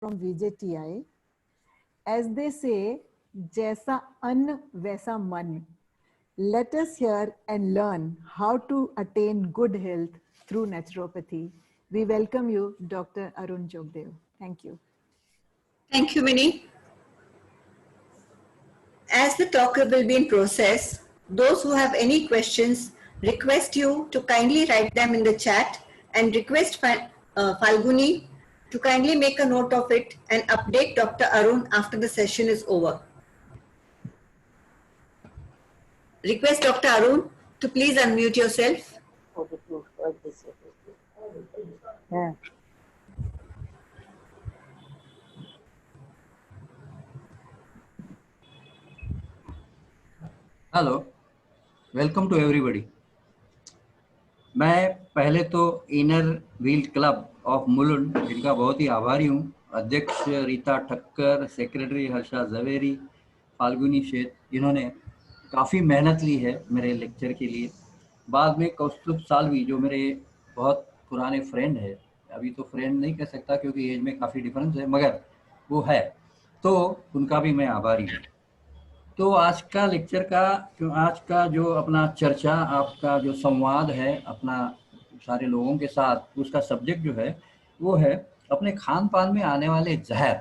from VJTI. As they say, Jaisa Ann Vaisa Man. Let us hear and learn how to attain good health through naturopathy. We welcome you, Dr. Arun Jogdev. Thank you. Thank you, Minnie. As the talk will be in process, those who have any questions, request you to kindly write them in the chat and request Falguni to kindly make a note of it and update Dr. Arun after the session is over. Request Dr. Arun to please unmute yourself. Yeah. Hello, welcome to everybody. मैं पहले तो inner wheel club of Mulund इनका बहुत ही आभारी हूँ। अध्यक्ष Rita Thakkar, secretary Harsha Javeri, Falguni Sheth, इन्होंने काफ़ी मेहनत ली है मेरे लेक्चर के लिए। बाद में कौस्तुभ सालवी जो मेरे बहुत पुराने फ्रेंड है, अभी तो फ्रेंड नहीं कह सकता क्योंकि एज में काफ़ी डिफरेंस है, मगर वो है, तो उनका भी मैं आभारी हूँ। तो आज का लेक्चर का आज का जो अपना चर्चा, आपका जो संवाद है अपना सारे लोगों के साथ, उसका सब्जेक्ट जो है वो है अपने खान पान में आने वाले जहर।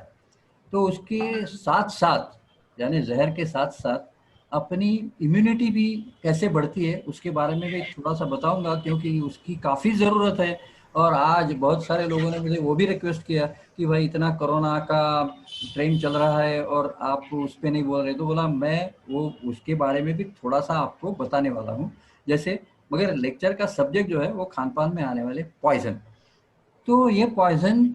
तो उसके साथ साथ यानी जहर के साथ साथ अपनी इम्यूनिटी भी कैसे बढ़ती है उसके बारे में भी थोड़ा सा बताऊंगा, क्योंकि उसकी काफ़ी ज़रूरत है। और आज बहुत सारे लोगों ने मुझे वो भी रिक्वेस्ट किया कि भाई इतना कोरोना का ट्रेंड चल रहा है और आप उस पर नहीं बोल रहे, तो बोला मैं वो उसके बारे में भी थोड़ा सा आपको बताने वाला हूँ। जैसे मगर लेक्चर का सब्जेक्ट जो है वो खान पान में आने वाले पॉइजन। तो ये पॉइजन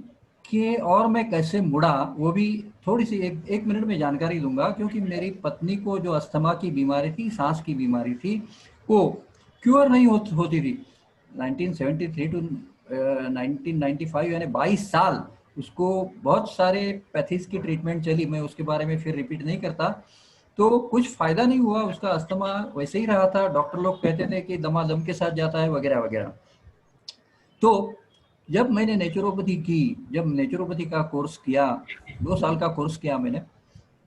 के और मैं कैसे मुड़ा वो भी थोड़ी सी एक मिनट में जानकारी दूंगा, क्योंकि मेरी पत्नी को जो अस्थमा की बीमारी थी, सांस की बीमारी थी, वो क्योर नहीं होती थी। 1973 टू 1995 यानी 22 साल उसको बहुत सारे पैथीज की ट्रीटमेंट चली, मैं उसके बारे में फिर रिपीट नहीं करता। तो कुछ फायदा नहीं हुआ, उसका अस्थमा वैसे ही रहा था। डॉक्टर लोग कहते थे कि दमादम के साथ जाता है वगैरह वगैरह। तो जब मैंने नेचुरोपैथी की, जब नेचुरोपैथी का कोर्स किया, 2 साल का कोर्स किया मैंने,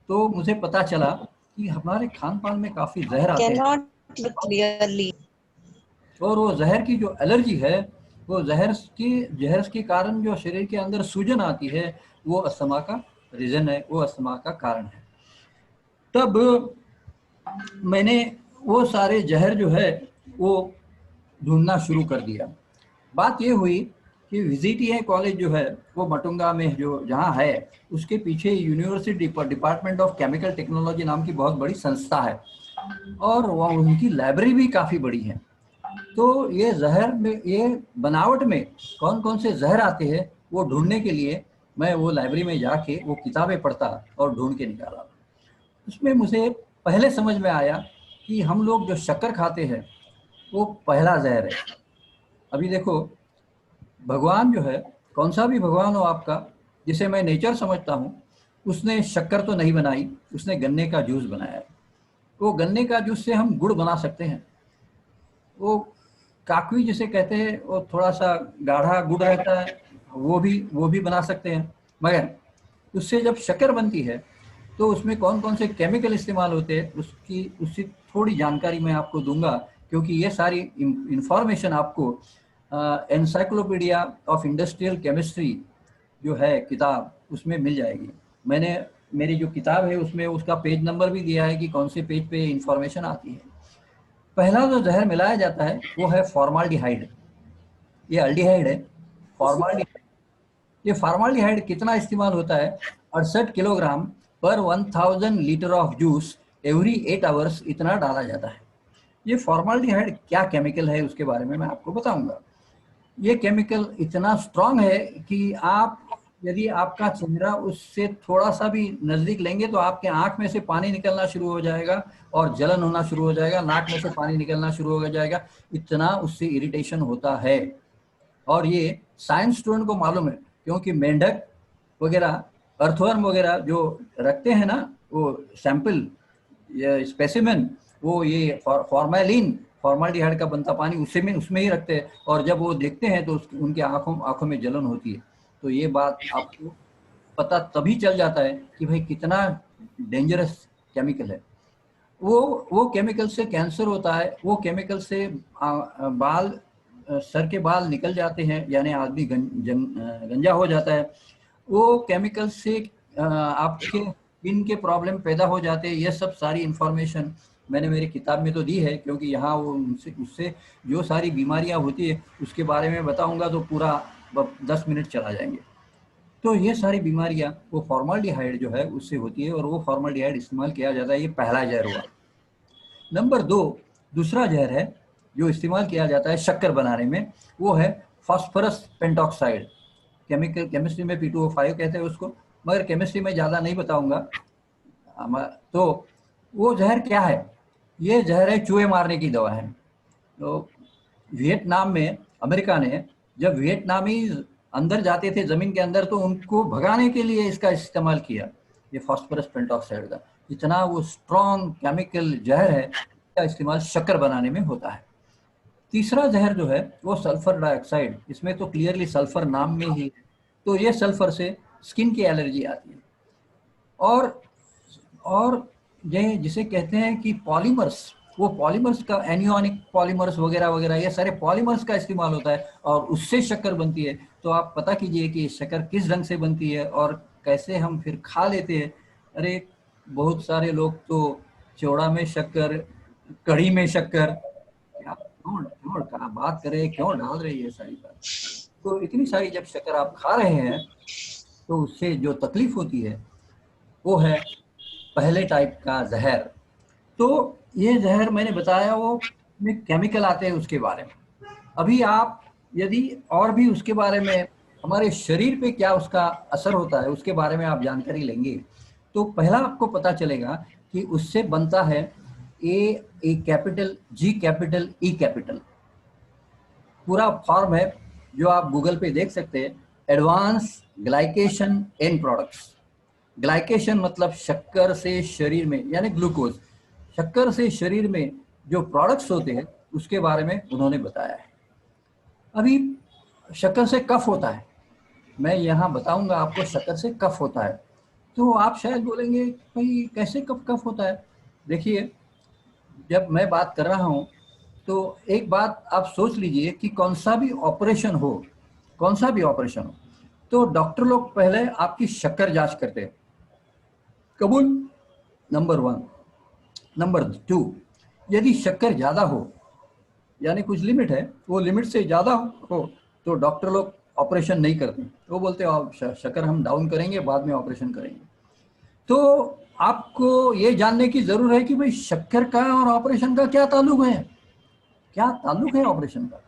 तो मुझे पता चला कि हमारे खान पान में काफ़ी जहर आते हैं और वो जहर की जो एलर्जी है, वो जहर के कारण जो शरीर के अंदर सूजन आती है, वो अस्थमा का रीजन है, वो अस्थमा का कारण है। तब मैंने वो सारे जहर जो है वो ढूंढना शुरू कर दिया। बात ये हुई कि VJTI कॉलेज जो है वो मटुंगा में जो जहाँ है, उसके पीछे university department of chemical technology नाम की बहुत बड़ी संस्था है और वह उनकी लाइब्रेरी भी काफ़ी बड़ी है। तो ये जहर में, ये बनावट में कौन कौन से जहर आते हैं वो ढूंढने के लिए मैं वो लाइब्रेरी में जाके वो किताबें पढ़ता और ढूंढ के निकाला। उसमें मुझे पहले समझ में आया कि हम लोग जो शक्कर खाते हैं वो पहला जहर है। अभी देखो, भगवान जो है, कौन सा भी भगवान हो आपका, जिसे मैं नेचर समझता हूँ, उसने शक्कर तो नहीं बनाई, उसने गन्ने का जूस बनाया। वो गन्ने का जूस से हम गुड़ बना सकते हैं। वो काकवी जिसे कहते हैं, वो थोड़ा सा गाढ़ा गुड़ रहता है, वो भी बना सकते हैं। मगर उससे जब शक्कर बनती है तो उसमें कौन कौन से केमिकल इस्तेमाल होते हैं उसकी थोड़ी जानकारी मैं आपको दूंगा, क्योंकि ये सारी इंफॉर्मेशन आपको एनसाइक्लोपीडिया ऑफ इंडस्ट्रियल केमिस्ट्री जो है किताब, उसमें मिल जाएगी। मेरी जो किताब है उसमें उसका पेज नंबर भी दिया है कि कौन से पेज पे इंफॉर्मेशन आती है। पहला जो जहर मिलाया जाता है वो है फॉर्माल्डिहाइड। ये अल्डिहाइड है, फॉर्माल्डिहाइड। ये फॉर्माल्डिहाइड कितना इस्तेमाल होता है? 68 किलोग्राम पर 1000 litre of juice every 8 hours इतना डाला जाता है। ये फॉर्माल्डिहाइड क्या केमिकल है उसके बारे में मैं आपको बताऊंगा। ये केमिकल इतना स्ट्रांग है कि आप यदि आपका चेहरा उससे थोड़ा सा भी नज़दीक लेंगे तो आपके आंख में से पानी निकलना शुरू हो जाएगा और जलन होना शुरू हो जाएगा, नाक में से पानी निकलना शुरू हो जाएगा, इतना उससे इरिटेशन होता है। और ये साइंस स्टूडेंट को मालूम है, क्योंकि मेंढक वगैरह, अर्थवर्म वगैरह जो रखते हैं ना, वो सैंपल, ये स्पेसिमेन, वो ये फॉर्माल्डिहाइड का बनता पानी उसमें ही रखते हैं, और जब वो देखते हैं तो उनके आंखों में जलन होती है। तो ये बात आपको पता तभी चल जाता है कि भाई कितना डेंजरस केमिकल है। वो केमिकल से कैंसर होता है, वो केमिकल से बाल सर के बाल निकल जाते हैं, यानी आदमी गंजा हो जाता है। वो केमिकल से आपके स्किन के प्रॉब्लम पैदा हो जाते हैं। ये सब सारी इंफॉर्मेशन मैंने मेरी किताब में तो दी है, क्योंकि यहाँ वो उससे जो सारी बीमारियाँ होती है उसके बारे में बताऊँगा तो पूरा 10 मिनट चला जाएंगे। तो ये सारी बीमारियाँ वो फॉर्मल्डिहाइड जो है उससे होती है, और वो फॉर्मल्डिहाइड इस्तेमाल किया जाता है। ये पहला जहर हुआ। नंबर 2, दूसरा जहर है जो इस्तेमाल किया जाता है शक्कर बनाने में, वो है फास्फोरस पेंटॉक्साइड। केमिस्ट्री में P2O5 कहते हैं उसको, मगर केमिस्ट्री में ज़्यादा नहीं बताऊंगा। तो वो जहर क्या है? ये जहर है चूहे मारने की दवा है। तो वियतनाम में अमेरिका ने जब वियतनामी अंदर जाते थे ज़मीन के अंदर, तो उनको भगाने के लिए इसका इस्तेमाल किया, ये फास्फोरस पेंटॉक्साइड का। इतना वो स्ट्रॉन्ग केमिकल जहर है, इसका इस्तेमाल शक्कर बनाने में होता है। तीसरा जहर जो है वो सल्फर डाइऑक्साइड। इसमें तो क्लियरली सल्फर नाम में ही है, तो ये सल्फर से स्किन की एलर्जी आती है। और ये जिसे कहते हैं कि पॉलीमर्स, वो पॉलीमर्स का एनियोनिक पॉलीमर्स वगैरह वगैरह, ये सारे पॉलीमर्स का इस्तेमाल होता है और उससे शक्कर बनती है। तो आप पता कीजिए कि शक्कर किस ढंग से बनती है और कैसे हम फिर खा लेते हैं। अरे बहुत सारे लोग तो चौड़ा में शक्कर, कढ़ी में शक्कर, क्यों क्यों कहाँ बात करें, क्यों डाल रही है सारी बात। तो इतनी सारी जब शक्कर आप खा रहे हैं तो उससे जो तकलीफ होती है वो है पहले टाइप का जहर। तो ये जहर मैंने बताया वो में केमिकल आते हैं उसके बारे में। अभी आप यदि और भी उसके बारे में हमारे शरीर पे क्या उसका असर होता है उसके बारे में आप जानकारी लेंगे, तो पहला आपको पता चलेगा कि उससे बनता है ए capital, G capital, E capital. पूरा फॉर्म है जो आप गूगल पे देख सकते हैं, advance glycation end products. Glycation मतलब शक्कर से शरीर में, यानी ग्लूकोज, शक्कर से शरीर में जो प्रोडक्ट्स होते हैं उसके बारे में उन्होंने बताया है। अभी शक्कर से कफ होता है, मैं यहाँ बताऊंगा आपको शक्कर से कफ होता है। तो आप शायद बोलेंगे भाई कैसे कफ होता है। देखिए, जब मैं बात कर रहा हूँ तो एक बात आप सोच लीजिए कि कौन सा भी ऑपरेशन हो, कौन सा भी ऑपरेशन हो, तो डॉक्टर लोग पहले आपकी शक्कर जांच करते हैं। कबूल, नंबर 1। नंबर 2, यदि शक्कर ज़्यादा हो, यानी कुछ लिमिट है, वो लिमिट से ज़्यादा हो तो डॉक्टर लोग ऑपरेशन नहीं करते। वो बोलते हैं शक्कर हम डाउन करेंगे, बाद में ऑपरेशन करेंगे। तो आपको ये जानने की ज़रूरत है कि भाई शक्कर का और ऑपरेशन का क्या ताल्लुक है, क्या ताल्लुक है ऑपरेशन का।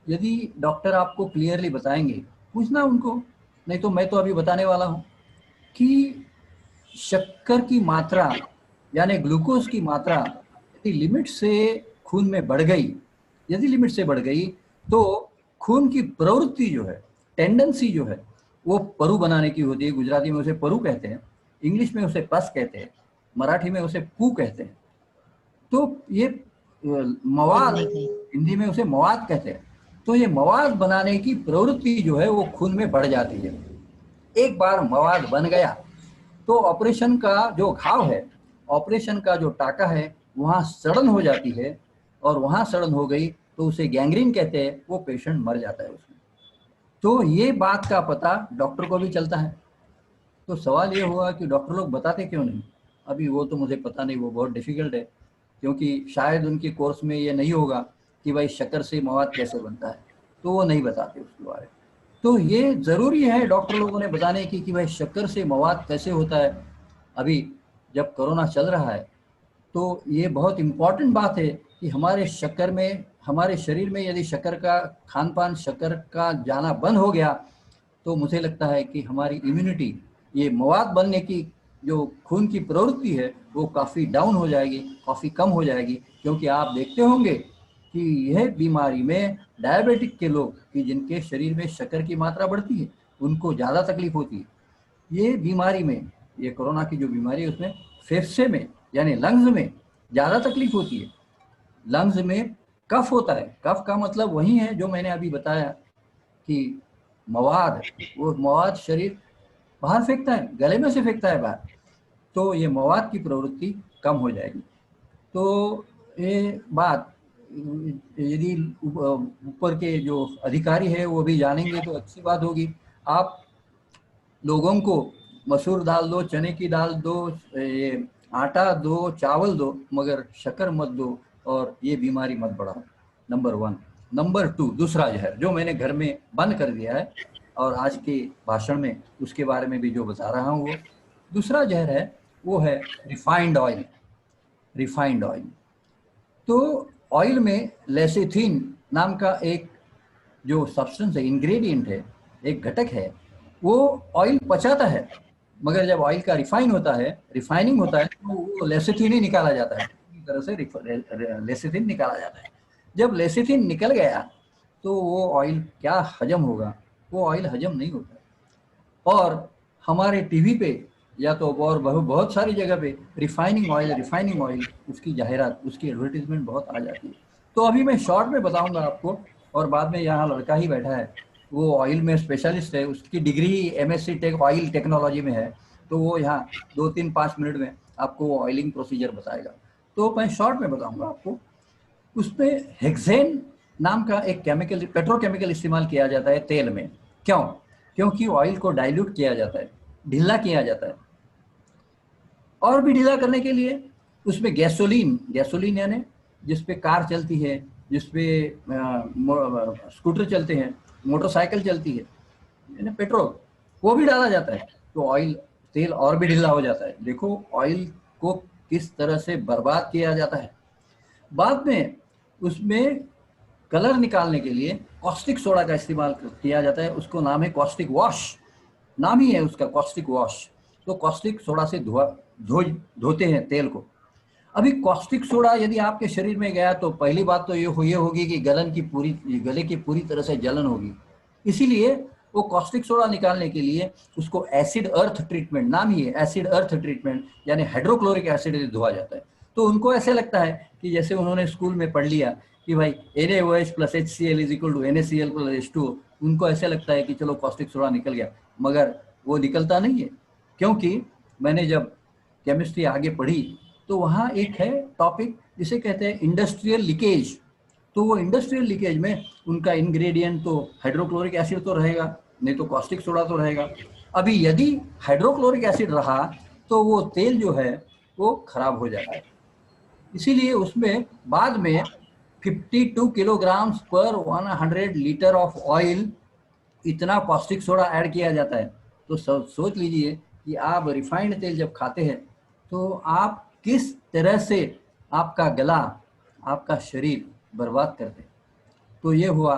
यदि डॉक्टर आपको क्लियरली बताएंगे, पूछना उनको, नहीं तो मैं तो अभी बताने वाला हूँ कि शक्कर की मात्रा यानी ग्लूकोज की मात्रा यदि लिमिट से खून में बढ़ गई, यदि लिमिट से बढ़ गई तो खून की प्रवृत्ति जो है, टेंडेंसी जो है, वो परु बनाने की होती है। गुजराती में उसे परु कहते हैं, इंग्लिश में उसे पस कहते हैं, मराठी में उसे पू कहते हैं। तो ये मवाद, हिंदी में उसे मवाद कहते हैं। तो ये मवाद बनाने की प्रवृत्ति जो है वो खून में बढ़ जाती है। एक बार मवाद बन गया तो ऑपरेशन का जो घाव है, ऑपरेशन का जो टाका है, वहाँ सड़न हो जाती है, और वहाँ सड़न हो गई तो उसे गैंग्रीन कहते हैं, वो पेशेंट मर जाता है उसमें। तो ये बात का पता डॉक्टर को भी चलता है। तो सवाल ये हुआ कि डॉक्टर लोग बताते क्यों नहीं। अभी वो तो मुझे पता नहीं, वो बहुत डिफिकल्ट है, क्योंकि शायद उनके कोर्स में ये नहीं होगा कि भाई शक्कर से मवाद कैसे बनता है, तो वो नहीं बताते उसके बारे में। तो ये ज़रूरी है डॉक्टर लोगों ने बताने की कि भाई शक्कर से मवाद कैसे होता है। अभी जब कोरोना चल रहा है तो ये बहुत इम्पॉर्टेंट बात है कि हमारे शक्कर में, हमारे शरीर में यदि शक्कर का खान पान, शक्कर का जाना बंद हो गया तो मुझे लगता है कि हमारी इम्यूनिटी, ये मवाद बनने की जो खून की प्रवृत्ति है वो काफ़ी डाउन हो जाएगी, काफ़ी कम हो जाएगी। क्योंकि आप देखते होंगे कि यह बीमारी में डायबिटिक के लोग, कि जिनके शरीर में शक्कर की मात्रा बढ़ती है, उनको ज़्यादा तकलीफ होती है। ये बीमारी में, ये कोरोना की जो बीमारी है उसमें फेफड़े में यानी लंग्स में ज़्यादा तकलीफ होती है। लंग्स में कफ होता है। कफ का मतलब वही है जो मैंने अभी बताया कि मवाद, वो मवाद शरीर बाहर फेंकता है, गले में से फेंकता है बाहर, तो ये मवाद की प्रवृत्ति कम हो जाएगी। तो ये बात यदि ऊपर के जो अधिकारी है वो भी जानेंगे तो अच्छी बात होगी। आप लोगों को मसूर दाल दो, चने की दाल दो, ये आटा दो, चावल दो, मगर शक्कर मत दो और ये बीमारी मत बढ़ाओ। नंबर 1। नंबर 2, दूसरा जहर जो मैंने घर में बंद कर दिया है और आज के भाषण में उसके बारे में भी जो बता रहा हूँ, वो दूसरा जहर है, वो है रिफाइंड ऑयल। रिफाइंड ऑयल, तो ऑयल में लेसिथिन नाम का एक जो सब्सटेंस है, इंग्रेडिएंट है, एक घटक है, वो ऑयल पचाता है, मगर जब ऑयल का रिफाइन होता है, रिफाइनिंग होता है, तो वो लेसिथिन ही निकाला जाता है, पूरी तरह से लेसिथिन निकाला जाता है। जब लेसिथिन निकल गया तो वो ऑयल क्या हजम होगा? वो ऑयल हजम नहीं होता। और हमारे टीवी पे या तो और बहुत सारी जगह पे रिफाइनिंग ऑयल, उसकी जाहिरात, उसकी एडवर्टीजमेंट बहुत आ जाती है। तो अभी मैं शॉर्ट में बताऊंगा आपको, और बाद में यहाँ लड़का ही बैठा है, वो ऑयल में स्पेशलिस्ट है, उसकी डिग्री MSc ऑयल टेक्नोलॉजी में है, तो वो यहाँ 2-3-5 मिनट में आपको वो ऑयलिंग प्रोसीजर बताएगा। तो मैं शॉर्ट में बताऊंगा आपको। उसमें हेक्सेन नाम का एक केमिकल, पेट्रोकेमिकल इस्तेमाल किया जाता है तेल में। क्यों? क्योंकि ऑयल को डाइल्यूट किया जाता है, ढीला किया जाता है। और भी ढीला करने के लिए उसमें गैसोलीन यानी जिस पे कार चलती है, जिस पे स्कूटर चलते हैं, मोटरसाइकिल चलती है, यानी पेट्रोल, वो भी डाला जाता है, तो ऑयल, तेल और भी ढीला हो जाता है। देखो ऑयल को किस तरह से बर्बाद किया जाता है। बाद में उसमें कलर निकालने के लिए कॉस्टिक सोडा का इस्तेमाल किया जाता है, उसको नाम है कॉस्टिक वॉश, नाम ही है उसका कॉस्टिक वॉश। तो कॉस्टिक सोडा से धोते हैं तेल को। अभी कॉस्टिक सोडा यदि आपके शरीर में गया तो पहली बात तो ये होगी कि गले की पूरी तरह से जलन होगी। इसीलिए वो कॉस्टिक सोडा निकालने के लिए उसको एसिड अर्थ ट्रीटमेंट, नाम ही है एसिड अर्थ ट्रीटमेंट, यानी हाइड्रोक्लोरिक एसिड से धोआ जाता है। तो उनको ऐसे लगता है कि जैसे उन्होंने स्कूल में पढ़ लिया कि भाई NaOH + HCl = NaCl + H2O, उनको ऐसे लगता है कि चलो कॉस्टिक सोडा निकल गया, मगर वो निकलता नहीं है। क्योंकि मैंने जब केमिस्ट्री आगे पढ़ी तो वहाँ एक है टॉपिक जिसे कहते हैं इंडस्ट्रियल लीकेज। तो वो इंडस्ट्रियल लीकेज में उनका इंग्रेडिएंट तो हाइड्रोक्लोरिक एसिड तो रहेगा, नहीं तो कॉस्टिक सोडा तो रहेगा। अभी यदि हाइड्रोक्लोरिक एसिड रहा तो वो तेल जो है वो खराब हो जाता है। इसीलिए उसमें बाद में 52 किलोग्राम्स पर 100 लीटर ऑफ ऑयल इतना कॉस्टिक सोडा ऐड किया जाता है। तो सोच लीजिए कि आप रिफाइंड तेल जब खाते हैं तो आप किस तरह से आपका गला, आपका शरीर बर्बाद करते हैं। तो ये हुआ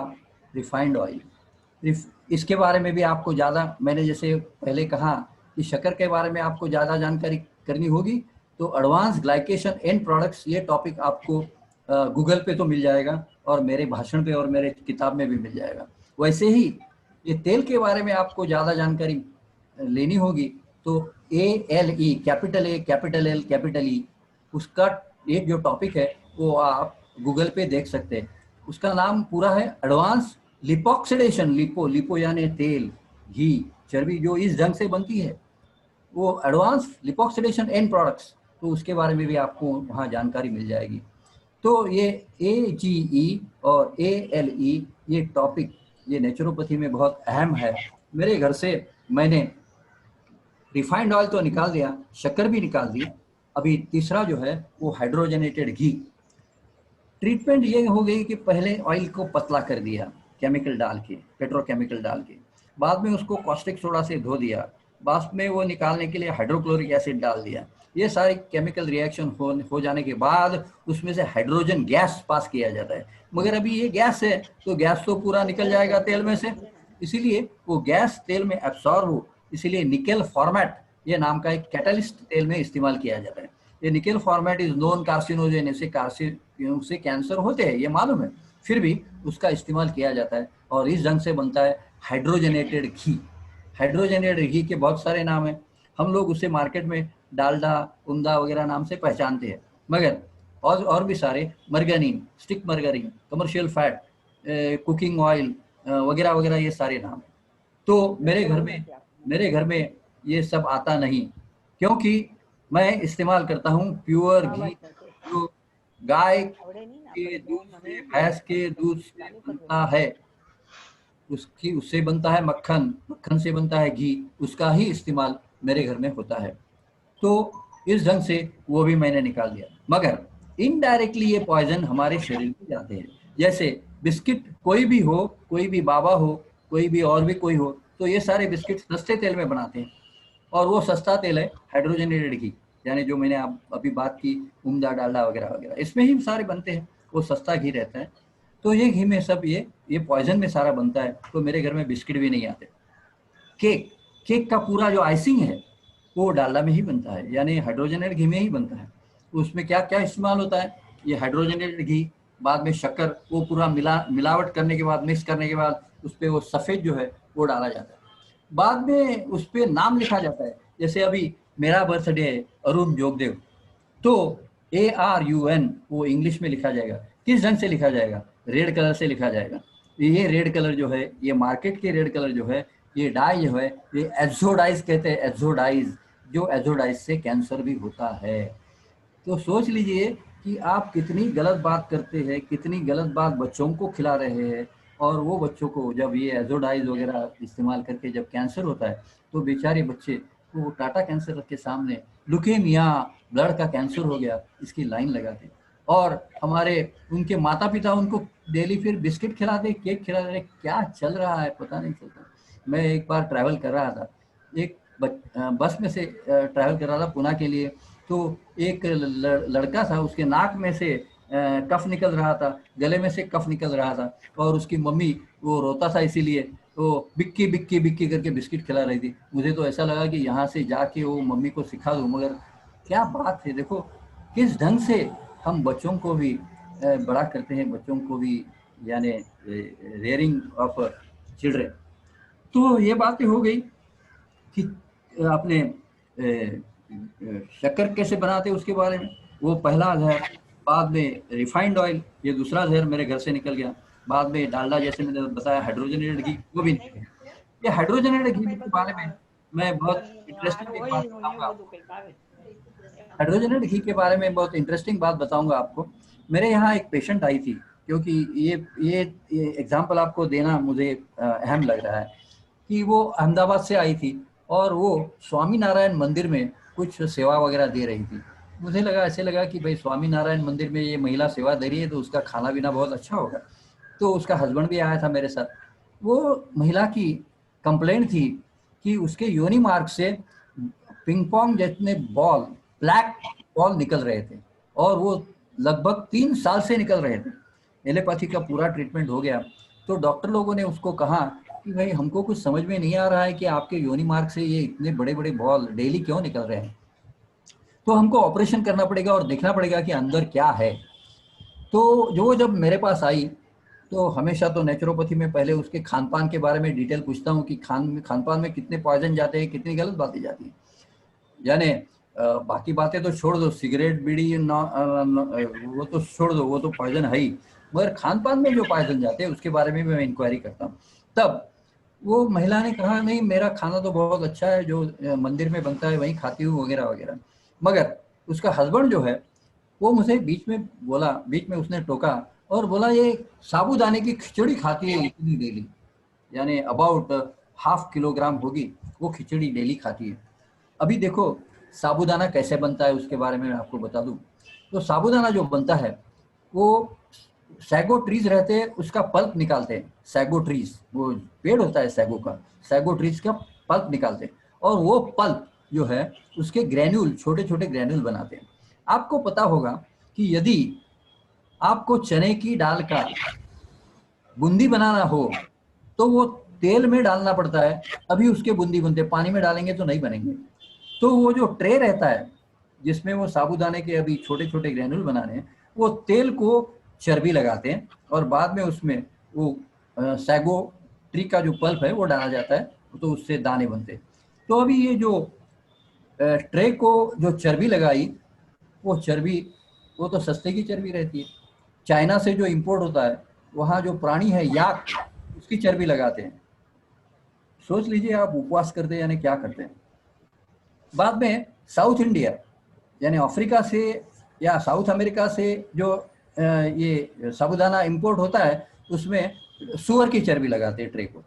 रिफाइंड ऑयल। इसके बारे में भी आपको ज़्यादा, मैंने जैसे पहले कहा कि शक्कर के बारे में आपको ज़्यादा जानकारी करनी होगी तो एडवांस ग्लाइकेशन एंड प्रोडक्ट्स, ये टॉपिक आपको गूगल पे तो मिल जाएगा और मेरे भाषण पे और मेरे किताब में भी मिल जाएगा। वैसे ही ये तेल के बारे में आपको ज़्यादा जानकारी लेनी होगी तो ALE, capital A, capital L, capital E, उसका एक जो टॉपिक है वो आप गूगल पे देख सकते हैं। उसका नाम पूरा है एडवांस लिपोक्सिडेशन, लिपो यानी तेल, घी, चर्बी जो इस ढंग से बनती है, वो एडवांस लिपोक्सिडेशन एंड प्रोडक्ट्स, तो उसके बारे में भी आपको वहाँ जानकारी मिल जाएगी। तो ये AGE और ALE ये टॉपिक, ये नेचुरोपैथी में बहुत अहम है। मेरे घर से मैंने रिफाइंड ऑयल तो निकाल दिया, शक्कर भी निकाल दी, अभी तीसरा जो है वो हाइड्रोजनेटेड घी। ट्रीटमेंट ये हो गई कि पहले ऑयल को पतला कर दिया केमिकल डाल के, पेट्रोकेमिकल डाल के, बाद में उसको कॉस्टिक सोडा से धो दिया, बाद में वो निकालने के लिए हाइड्रोक्लोरिक एसिड डाल दिया। ये सारे केमिकल रिएक्शन हो जाने के बाद उसमें से हाइड्रोजन गैस पास किया जाता है। मगर अभी ये गैस है तो गैस तो पूरा निकल जाएगा तेल में से, इसीलिए वो गैस तेल में एब्सॉर्ब हो, इसीलिए निकेल फॉर्मेट ये नाम का एक कैटलिस्ट तेल में इस्तेमाल किया जाता है। ये nickel format is non carcinogen, से कैंसर होते हैं ये मालूम है, फिर भी उसका इस्तेमाल किया जाता है और इस ढंग से बनता है हाइड्रोजनेटेड घी। हाइड्रोजनेटेड घी के बहुत सारे नाम हैं, हम लोग उसे मार्केट में डालडा, उमदा वगैरह नाम से पहचानते हैं, मगर और भी सारे, margarine, stick margarine, commercial fat, cooking oil वगैरह वगैरह, ये सारे नाम हैं। तो मेरे घर में ये सब आता नहीं, क्योंकि मैं इस्तेमाल करता हूँ प्योर घी, जो गाय के दूध से, भैंस के दूध से बनता है, उससे बनता है मक्खन, मक्खन से बनता है घी, उसका ही इस्तेमाल मेरे घर में होता है। तो इस ढंग से वो भी मैंने निकाल दिया। मगर इनडायरेक्टली ये पॉइजन हमारे शरीर में जाते हैं। जैसे बिस्किट, कोई भी हो, कोई भी बाबा हो, कोई भी और भी कोई हो, तो ये सारे बिस्किट सस्ते तेल में बनाते हैं, और वो सस्ता तेल है हाइड्रोजनेटेड घी, यानी जो मैंने आप अभी बात की, उमदा, डालडा वगैरह वगैरह, इसमें ही सारे बनते हैं, वो सस्ता घी रहता है। तो ये घी में सब ये पॉइजन में सारा बनता है, तो मेरे घर में बिस्किट भी नहीं आते। केक, केक का पूरा जो आइसिंग है वो डालडा में ही बनता है, यानी हाइड्रोजनेटेड घी में ही बनता है। उसमें क्या क्या इस्तेमाल होता है, ये हाइड्रोजनेटेड घी, बाद में शक्कर, वो पूरा मिलावट करने के बाद, मिक्स करने के बाद उस पर वो सफ़ेद जो है वो डाला जाता है। बाद में उस पर नाम लिखा जाता है। जैसे अभी मेरा बर्थडे है अरुण जोगदेव, तो ARUN वो इंग्लिश में लिखा जाएगा। किस ढंग से लिखा जाएगा, रेड कलर से लिखा जाएगा। ये रेड कलर जो है, ये मार्केट के रेड कलर जो है, ये डाई जो है, ये एजोडाइज कहते हैं, एजोडाइज, जो एजोडाइज से कैंसर भी होता है। तो सोच लीजिए कि आप कितनी गलत बात करते हैं, कितनी गलत बात बच्चों को खिला रहे हैं, और वो बच्चों को जब ये एजोडाइज वगैरह इस्तेमाल करके जब कैंसर होता है, तो बेचारे बच्चे वो टाटा कैंसर के सामने लुकेमिया, ब्लड का कैंसर हो गया, इसकी लाइन लगाते। और हमारे उनके माता पिता उनको डेली फिर बिस्किट खिलाते, केक खिलाते, क्या चल रहा है पता नहीं चलता। मैं एक बार ट्रैवल कर रहा था, एक बस में से ट्रैवल कर रहा था पुणे के लिए, तो एक लड़का था, उसके नाक में से कफ निकल रहा था, गले में से कफ निकल रहा था, और उसकी मम्मी वो रोता था, इसीलिए वो बिक्की बिक्की बिक्की करके बिस्किट खिला रही थी। मुझे तो ऐसा लगा कि यहाँ से जाके वो मम्मी को सिखा दूँ, मगर क्या बात है, देखो किस ढंग से हम बच्चों को भी बड़ा करते हैं, बच्चों को भी, यानी रेयरिंग ऑफ चिल्ड्रेन। तो ये बातें हो गई कि आपने शक्कर कैसे बनाते उसके बारे में, वो पहला जहर। बाद में रिफाइंड ऑयल, ये दूसरा जहर मेरे घर से निकल गया। बाद में डालडा, जैसे मैंने बताया, हाइड्रोजनेटेड घी, वो भी निकल गया। ये हाइड्रोजनेटेड घी के बारे में मैं बहुत इंटरेस्टिंग एक बात बताऊंगा आपको। हाइड्रोजनेटेड घी के बारे में बहुत इंटरेस्टिंग बात बताऊंगा आपको। मेरे यहाँ एक पेशेंट आई थी, क्योंकि ये एग्जाम्पल आपको देना मुझे अहम लग रहा है, कि वो अहमदाबाद से आई थी, और वो स्वामी नारायण मंदिर में कुछ सेवा वगैरह दे रही थी। मुझे लगा, ऐसे लगा कि भाई स्वामी नारायण मंदिर में ये महिला सेवा दे रही है, तो उसका खाना पीना बहुत अच्छा होगा। तो उसका हस्बैंड भी आया था मेरे साथ। वो महिला की कंप्लेंट थी कि उसके योनि मार्ग से पिंग पोंग जितने बॉल, ब्लैक बॉल निकल रहे थे, और वो लगभग 3 साल से निकल रहे थे। एलोपैथी का पूरा ट्रीटमेंट हो गया। तो डॉक्टर लोगों ने उसको कहा कि भाई हमको कुछ समझ में नहीं आ रहा है कि आपके योनि मार्ग से ये इतने बड़े बड़े बॉल डेली क्यों निकल रहे हैं, तो हमको ऑपरेशन करना पड़ेगा और देखना पड़ेगा कि अंदर क्या है। तो जो जब मेरे पास आई, तो हमेशा तो नेचुरोपैथी में पहले उसके खान पान के बारे में डिटेल पूछता हूँ कि खान पान में कितने पॉइजन जाते हैं, कितनी गलत बातें जाती हैं। यानी बाकी बातें तो छोड़ दो, सिगरेट बीड़ी वो तो छोड़ दो, वो तो पॉइजन है ही, मगर खान पान में जो पॉइजन जाते हैं उसके बारे में भी मैं इंक्वायरी करता हूँ। तब वो महिला ने कहा, नहीं मेरा खाना तो बहुत अच्छा है, जो मंदिर में बनता है वहीं खाती हूँ वगैरह वगैरह। मगर उसका हस्बैंड जो है, वो मुझे बीच में बोला, बीच में उसने टोका और बोला, ये साबूदाने की खिचड़ी खाती है इतनी डेली, यानी अबाउट 1/2 किलोग्राम होगी, वो खिचड़ी डेली खाती है। अभी देखो साबूदाना कैसे बनता है उसके बारे में मैं आपको बता दूं। तो साबूदाना जो बनता है, वो सैगो ट्रीज रहते हैं, उसका पल्प निकालते हैं। सैगो ट्रीज, वो पेड़ होता है सैगो का, सैगो ट्रीज का पल्प निकालते हैं, और वो पल्प जो है उसके ग्रैन्यूल, छोटे छोटे ग्रैन्यूल बनाते हैं। आपको पता होगा कि यदि आपको चने की दाल का बूंदी बनाना हो, तो वो तेल में डालना पड़ता है, तभी उसके बूंदी बनते, पानी में डालेंगे तो नहीं बनेंगे। तो वो जो ट्रे रहता है जिसमें वो साबूदाने के अभी छोटे छोटे ग्रैन्यूल बनाने हैं, वो तेल को चर्बी लगाते हैं, और बाद में उसमें वो सैगो ट्री का जो पल्प है वो डाला जाता है, तो उससे दाने बनते हैं। तो अभी ये जो ट्रे को जो चर्बी लगाई, वो चर्बी, वो तो सस्ते की चर्बी रहती है। चाइना से जो इंपोर्ट होता है, वहाँ जो प्राणी है याक, उसकी चर्बी लगाते हैं। सोच लीजिए आप उपवास करते हैं यानी क्या करते हैं। बाद में साउथ इंडिया यानी अफ्रीका से या साउथ अमेरिका से जो ये साबूदाना इंपोर्ट होता है उसमें सुअर की चर्बी लगाते हैं ट्रे को,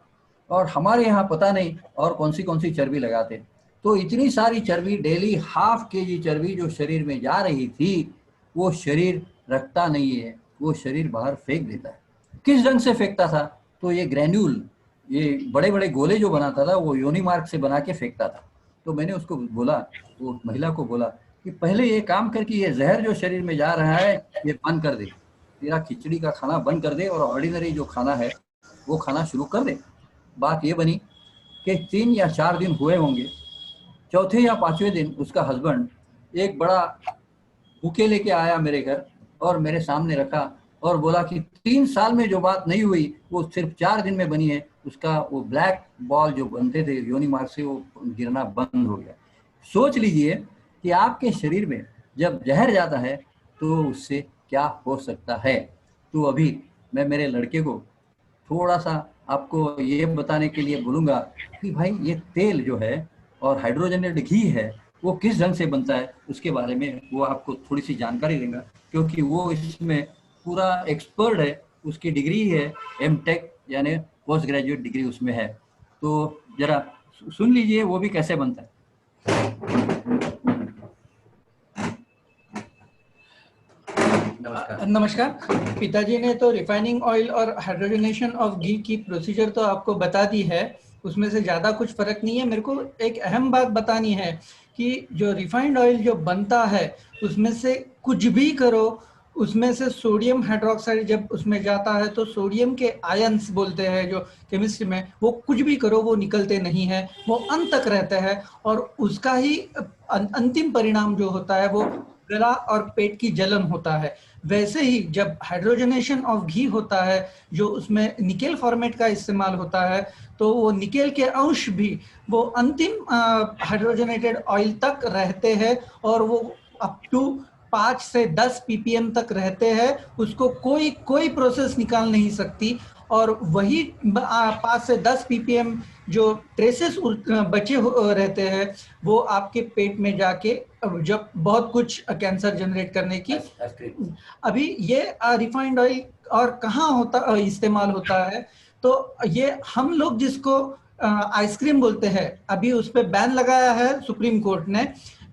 और हमारे यहाँ पता नहीं और कौन सी चर्बी लगाते। तो इतनी सारी चर्बी डेली, 1/2 kg चर्बी जो शरीर में जा रही थी वो शरीर रखता नहीं है, वो शरीर बाहर फेंक देता है। किस ढंग से फेंकता था? तो ये ग्रैन्यूल, ये बड़े बड़े गोले जो बनाता था वो योनि मार्ग से बना के फेंकता था। तो मैंने उसको बोला, वो महिला को बोला कि पहले ये काम कर कि ये जहर जो शरीर में जा रहा है ये बंद कर दे, तेरा खिचड़ी का खाना बंद कर दे और ऑर्डिनरी जो खाना है वो खाना शुरू कर दे। बात ये बनी कि 3 या 4 दिन हुए होंगे, चौथे या 5वें दिन उसका हस्बैंड एक बड़ा बुके लेके आया मेरे घर और मेरे सामने रखा और बोला कि 3 साल में जो बात नहीं हुई वो सिर्फ 4 दिन में बनी है। उसका वो ब्लैक बॉल जो बनते थे योनि मार्ग से वो गिरना बंद हो गया। सोच लीजिए कि आपके शरीर में जब जहर जाता है तो उससे क्या हो सकता है। तो अभी मैं मेरे लड़के को थोड़ा सा आपको ये बताने के लिए बोलूँगा कि भाई ये तेल जो है और हाइड्रोजनेटेड घी है वो किस ढंग से बनता है, उसके बारे में वो आपको थोड़ी सी जानकारी देगा, क्योंकि वो इसमें पूरा एक्सपर्ट है। उसकी डिग्री है M.Tech यानी पोस्ट ग्रेजुएट डिग्री उसमें है। तो जरा सुन लीजिए वो भी कैसे बनता है। नमस्कार। पिताजी ने तो रिफाइनिंग ऑयल और हाइड्रोजनेशन ऑफ घी की प्रोसीजर तो आपको बता दी है, उसमें से ज़्यादा कुछ फर्क नहीं है। मेरे को एक अहम बात बतानी है कि जो रिफाइंड ऑयल जो बनता है उसमें से कुछ भी करो, उसमें से सोडियम हाइड्रोक्साइड जब उसमें जाता है तो सोडियम के आयंस बोलते हैं जो केमिस्ट्री में, वो कुछ भी करो वो निकलते नहीं है, वो अंत तक रहते हैं और उसका ही अंतिम परिणाम जो होता है वो गला और पेट की जलन होता है। वैसे ही जब हाइड्रोजनेशन ऑफ घी होता है जो उसमें निकेल फॉर्मेट का इस्तेमाल होता है तो वो निकेल के अंश भी वो अंतिम हाइड्रोजनेटेड ऑयल तक रहते हैं और वो अप टू 5 से 10 ppm तक रहते हैं, उसको कोई प्रोसेस निकाल नहीं सकती। और वही 5 से 10 ppm जो ट्रेसेस बचे रहते हैं वो आपके पेट में जाके जब बहुत कुछ कैंसर जनरेट करने की। अभी ये रिफाइंड ऑयल और कहाँ होता इस्तेमाल होता है, तो ये हम लोग जिसको आइसक्रीम बोलते हैं, अभी उस पर बैन लगाया है सुप्रीम कोर्ट ने,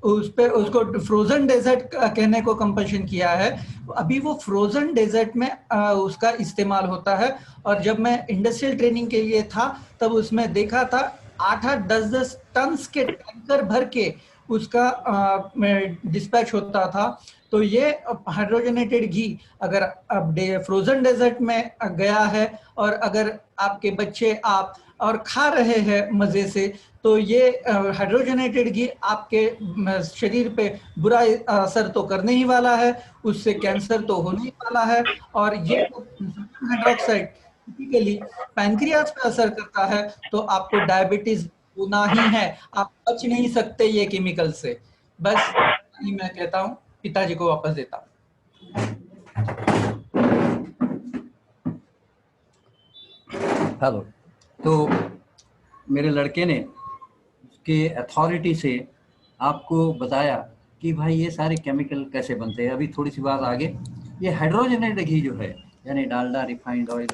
उस पे उसको फ्रोजन डेजर्ट कहने को कंपल्शन किया है। अभी वो फ्रोजन डेजर्ट में उसका इस्तेमाल होता है। और जब मैं इंडस्ट्रियल ट्रेनिंग के लिए था तब उसमें देखा था 8-8, 10-10 टन के टैंकर भर के उसका डिस्पैच होता था। तो ये हाइड्रोजनेटेड घी अगर अब फ्रोजन डेजर्ट में गया है और अगर आपके बच्चे आप और खा रहे हैं मजे से, तो ये हाइड्रोजनेटेड घी आपके शरीर पे बुरा असर तो करने ही वाला है, उससे कैंसर तो होने ही वाला है। और ये हाइड्रोक्साइड टिपिकली पैनक्रियाज पे असर करता है तो आपको डायबिटीज होना ही है, आप बच नहीं सकते ये केमिकल से। बस यही मैं कहता हूँ, पिताजी को वापस देता हूँ। हेलो। तो मेरे लड़के ने उसके अथॉरिटी से आपको बताया कि भाई ये सारे केमिकल कैसे बनते हैं। अभी थोड़ी सी बात आगे, ये हाइड्रोजनेटेड घी जो है यानी डालडा, रिफाइंड ऑयल,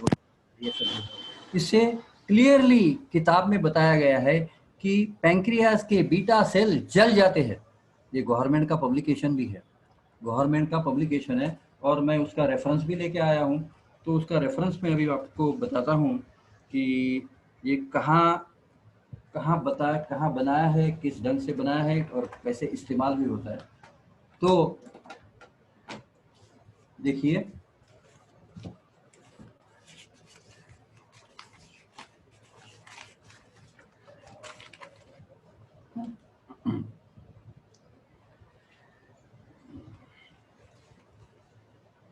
ये सब, इससे क्लियरली किताब में बताया गया है कि पैंक्रियाज के बीटा सेल जल जाते हैं। ये गवर्नमेंट का पब्लिकेशन भी है, गवर्नमेंट का पब्लिकेशन है और मैं उसका रेफरेंस भी लेके आया हूँ। तो उसका रेफरेंस में अभी आपको बताता हूँ कि ये कहाँ बनाया है, किस ढंग से बनाया है और कैसे इस्तेमाल भी होता है। तो देखिए,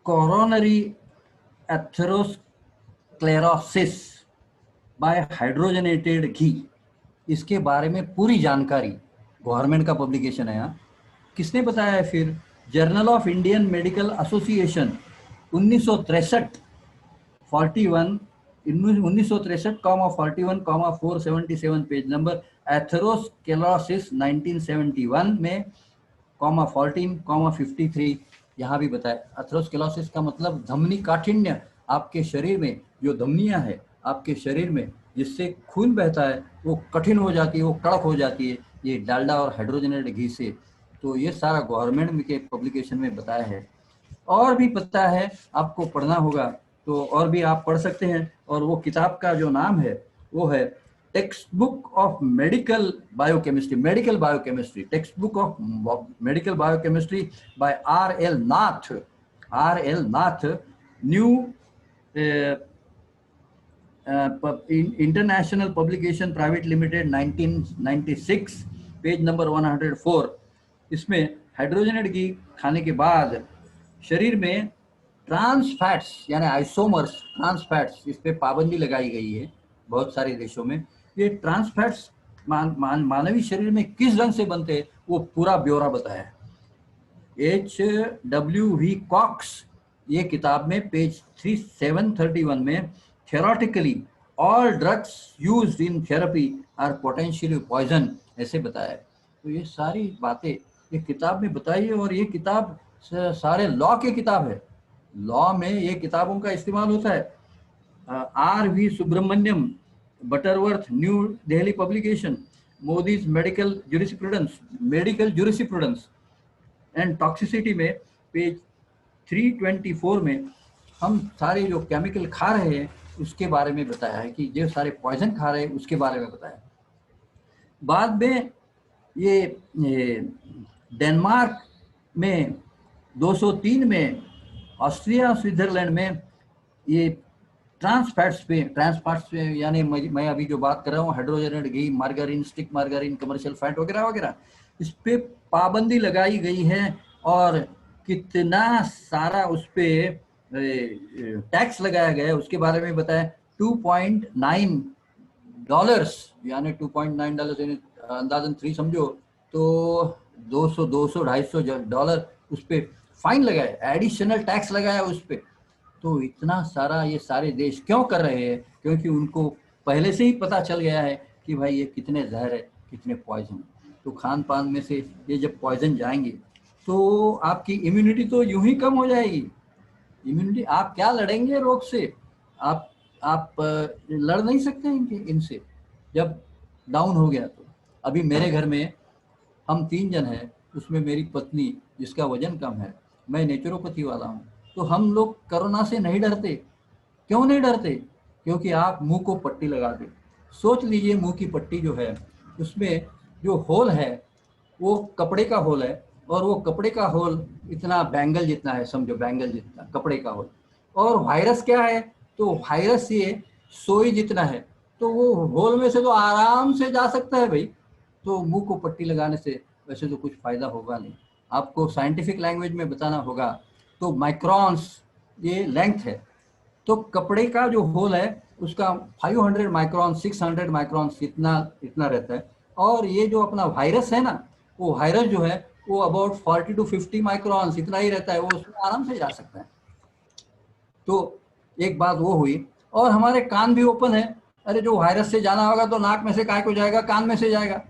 कोरोनरी एथेरोस्क्लेरोसिस बाय हाइड्रोजनेटेड घी, इसके बारे में पूरी जानकारी गवर्नमेंट का पब्लिकेशन है। यहाँ किसने बताया है फिर? Journal of Indian medical association 1963 41 1963,41,477 page number, atherosclerosis 1971 में, 14,53 यहाँ भी बताया। एथेरोस्क्लेरोसिस का मतलब धमनी काठिन्य, आपके शरीर में जो धमनियाँ है आपके शरीर में जिससे खून बहता है वो कठिन हो जाती है, वो कड़क हो जाती है, ये डालडा और हाइड्रोजनेटेड घी से। तो ये सारा गवर्नमेंट के पब्लिकेशन में बताया है। और भी पता है, आपको पढ़ना होगा तो और भी आप पढ़ सकते हैं। और वो किताब का जो नाम है वो है text book of medical biochemistry, text book of medical biochemistry by R.L. Nath, new international publication private limited 1996, page number 104। इसमें हाइड्रोजनेट घी खाने के बाद शरीर में ट्रांस फैट्स यानी आइसोमर्स, ट्रांस फैट्स, इस पे पाबंदी लगाई गई है बहुत सारे देशों में। ये ट्रांस फैट्स मानवीय शरीर में किस रंग से बनते हैं वो पूरा ब्यौरा बताया है। H.W.V. कॉक्स ये किताब में पेज 731 में theoretically all drugs used in therapy are potentially poison ऐसे बताया है। तो ये सारी बातें ये किताब में बताई है। और ये किताब सारे लॉ की किताब है, लॉ में ये किताबों का इस्तेमाल होता है। R.V. Subramaniam, Butterworth, new Delhi publication, Modi's medical jurisprudence and toxicity में पेज 324 में हम सारे जो केमिकल खा रहे हैं उसके बारे में बताया है कि जो सारे पॉइजन खा रहे हैं उसके बारे में बताया। बाद में ये डेनमार्क में 203 में, ऑस्ट्रिया स्विट्जरलैंड में ये ट्रांस फैट्स पे यानी मैं अभी जो बात कर रहा हूँ हाइड्रोजनेटेड घी, margarine, stick margarine, commercial fat वगैरह वगैरह, इस पे पाबंदी लगाई गई है। और कितना सारा उस पे टैक्स लगाया गया है उसके बारे में बताया। $2.9 यानी $2.9 अंदाजन 3 समझो तो $200-250 उस पे फाइन लगाया, एडिशनल टैक्स लगाया उस पे। तो इतना सारा ये सारे देश क्यों कर रहे हैं? क्योंकि उनको पहले से ही पता चल गया है कि भाई ये कितने जहर है, कितने पॉइजन। तो खान पान में से ये जब पॉइजन जाएंगे तो आपकी इम्यूनिटी तो यूं ही कम हो जाएगी। इम्यूनिटी, आप क्या लड़ेंगे रोग से? आप लड़ नहीं सकते इनसे जब डाउन हो गया। तो अभी मेरे घर में हम 3 जन हैं, उसमें मेरी पत्नी जिसका वजन कम है, मैं नेचुरोपैथी वाला हूँ। तो हम लोग कोरोना से नहीं डरते। क्यों नहीं डरते? क्योंकि आप मुंह को पट्टी लगा दे। सोच लीजिए मुंह की पट्टी जो है उसमें जो होल है वो कपड़े का होल है, और वो कपड़े का होल इतना बैंगल जितना है, समझो बैंगल जितना कपड़े का होल। और वायरस क्या है? तो वायरस ये सोई जितना है, तो वो होल में से तो आराम से जा सकता है भाई। तो मुंह को पट्टी लगाने से वैसे तो कुछ फायदा होगा नहीं। आपको साइंटिफिक लैंग्वेज में बताना होगा तो माइक्रॉन्स ये लेंथ है। तो कपड़े का जो होल है उसका 500 माइक्रॉन, 600 माइक्रॉन इतना रहता है। और ये जो अपना वायरस है ना, वो वायरस जो है वो अबाउट 40 to 50 माइक्रॉन इतना ही रहता है, वो उसमें आराम से जा सकता है। तो एक बात वो हुई। और हमारे कान भी ओपन है। अरे जो वायरस से जाना होगा तो नाक में से काय को जाएगा? कान में से जाएगा।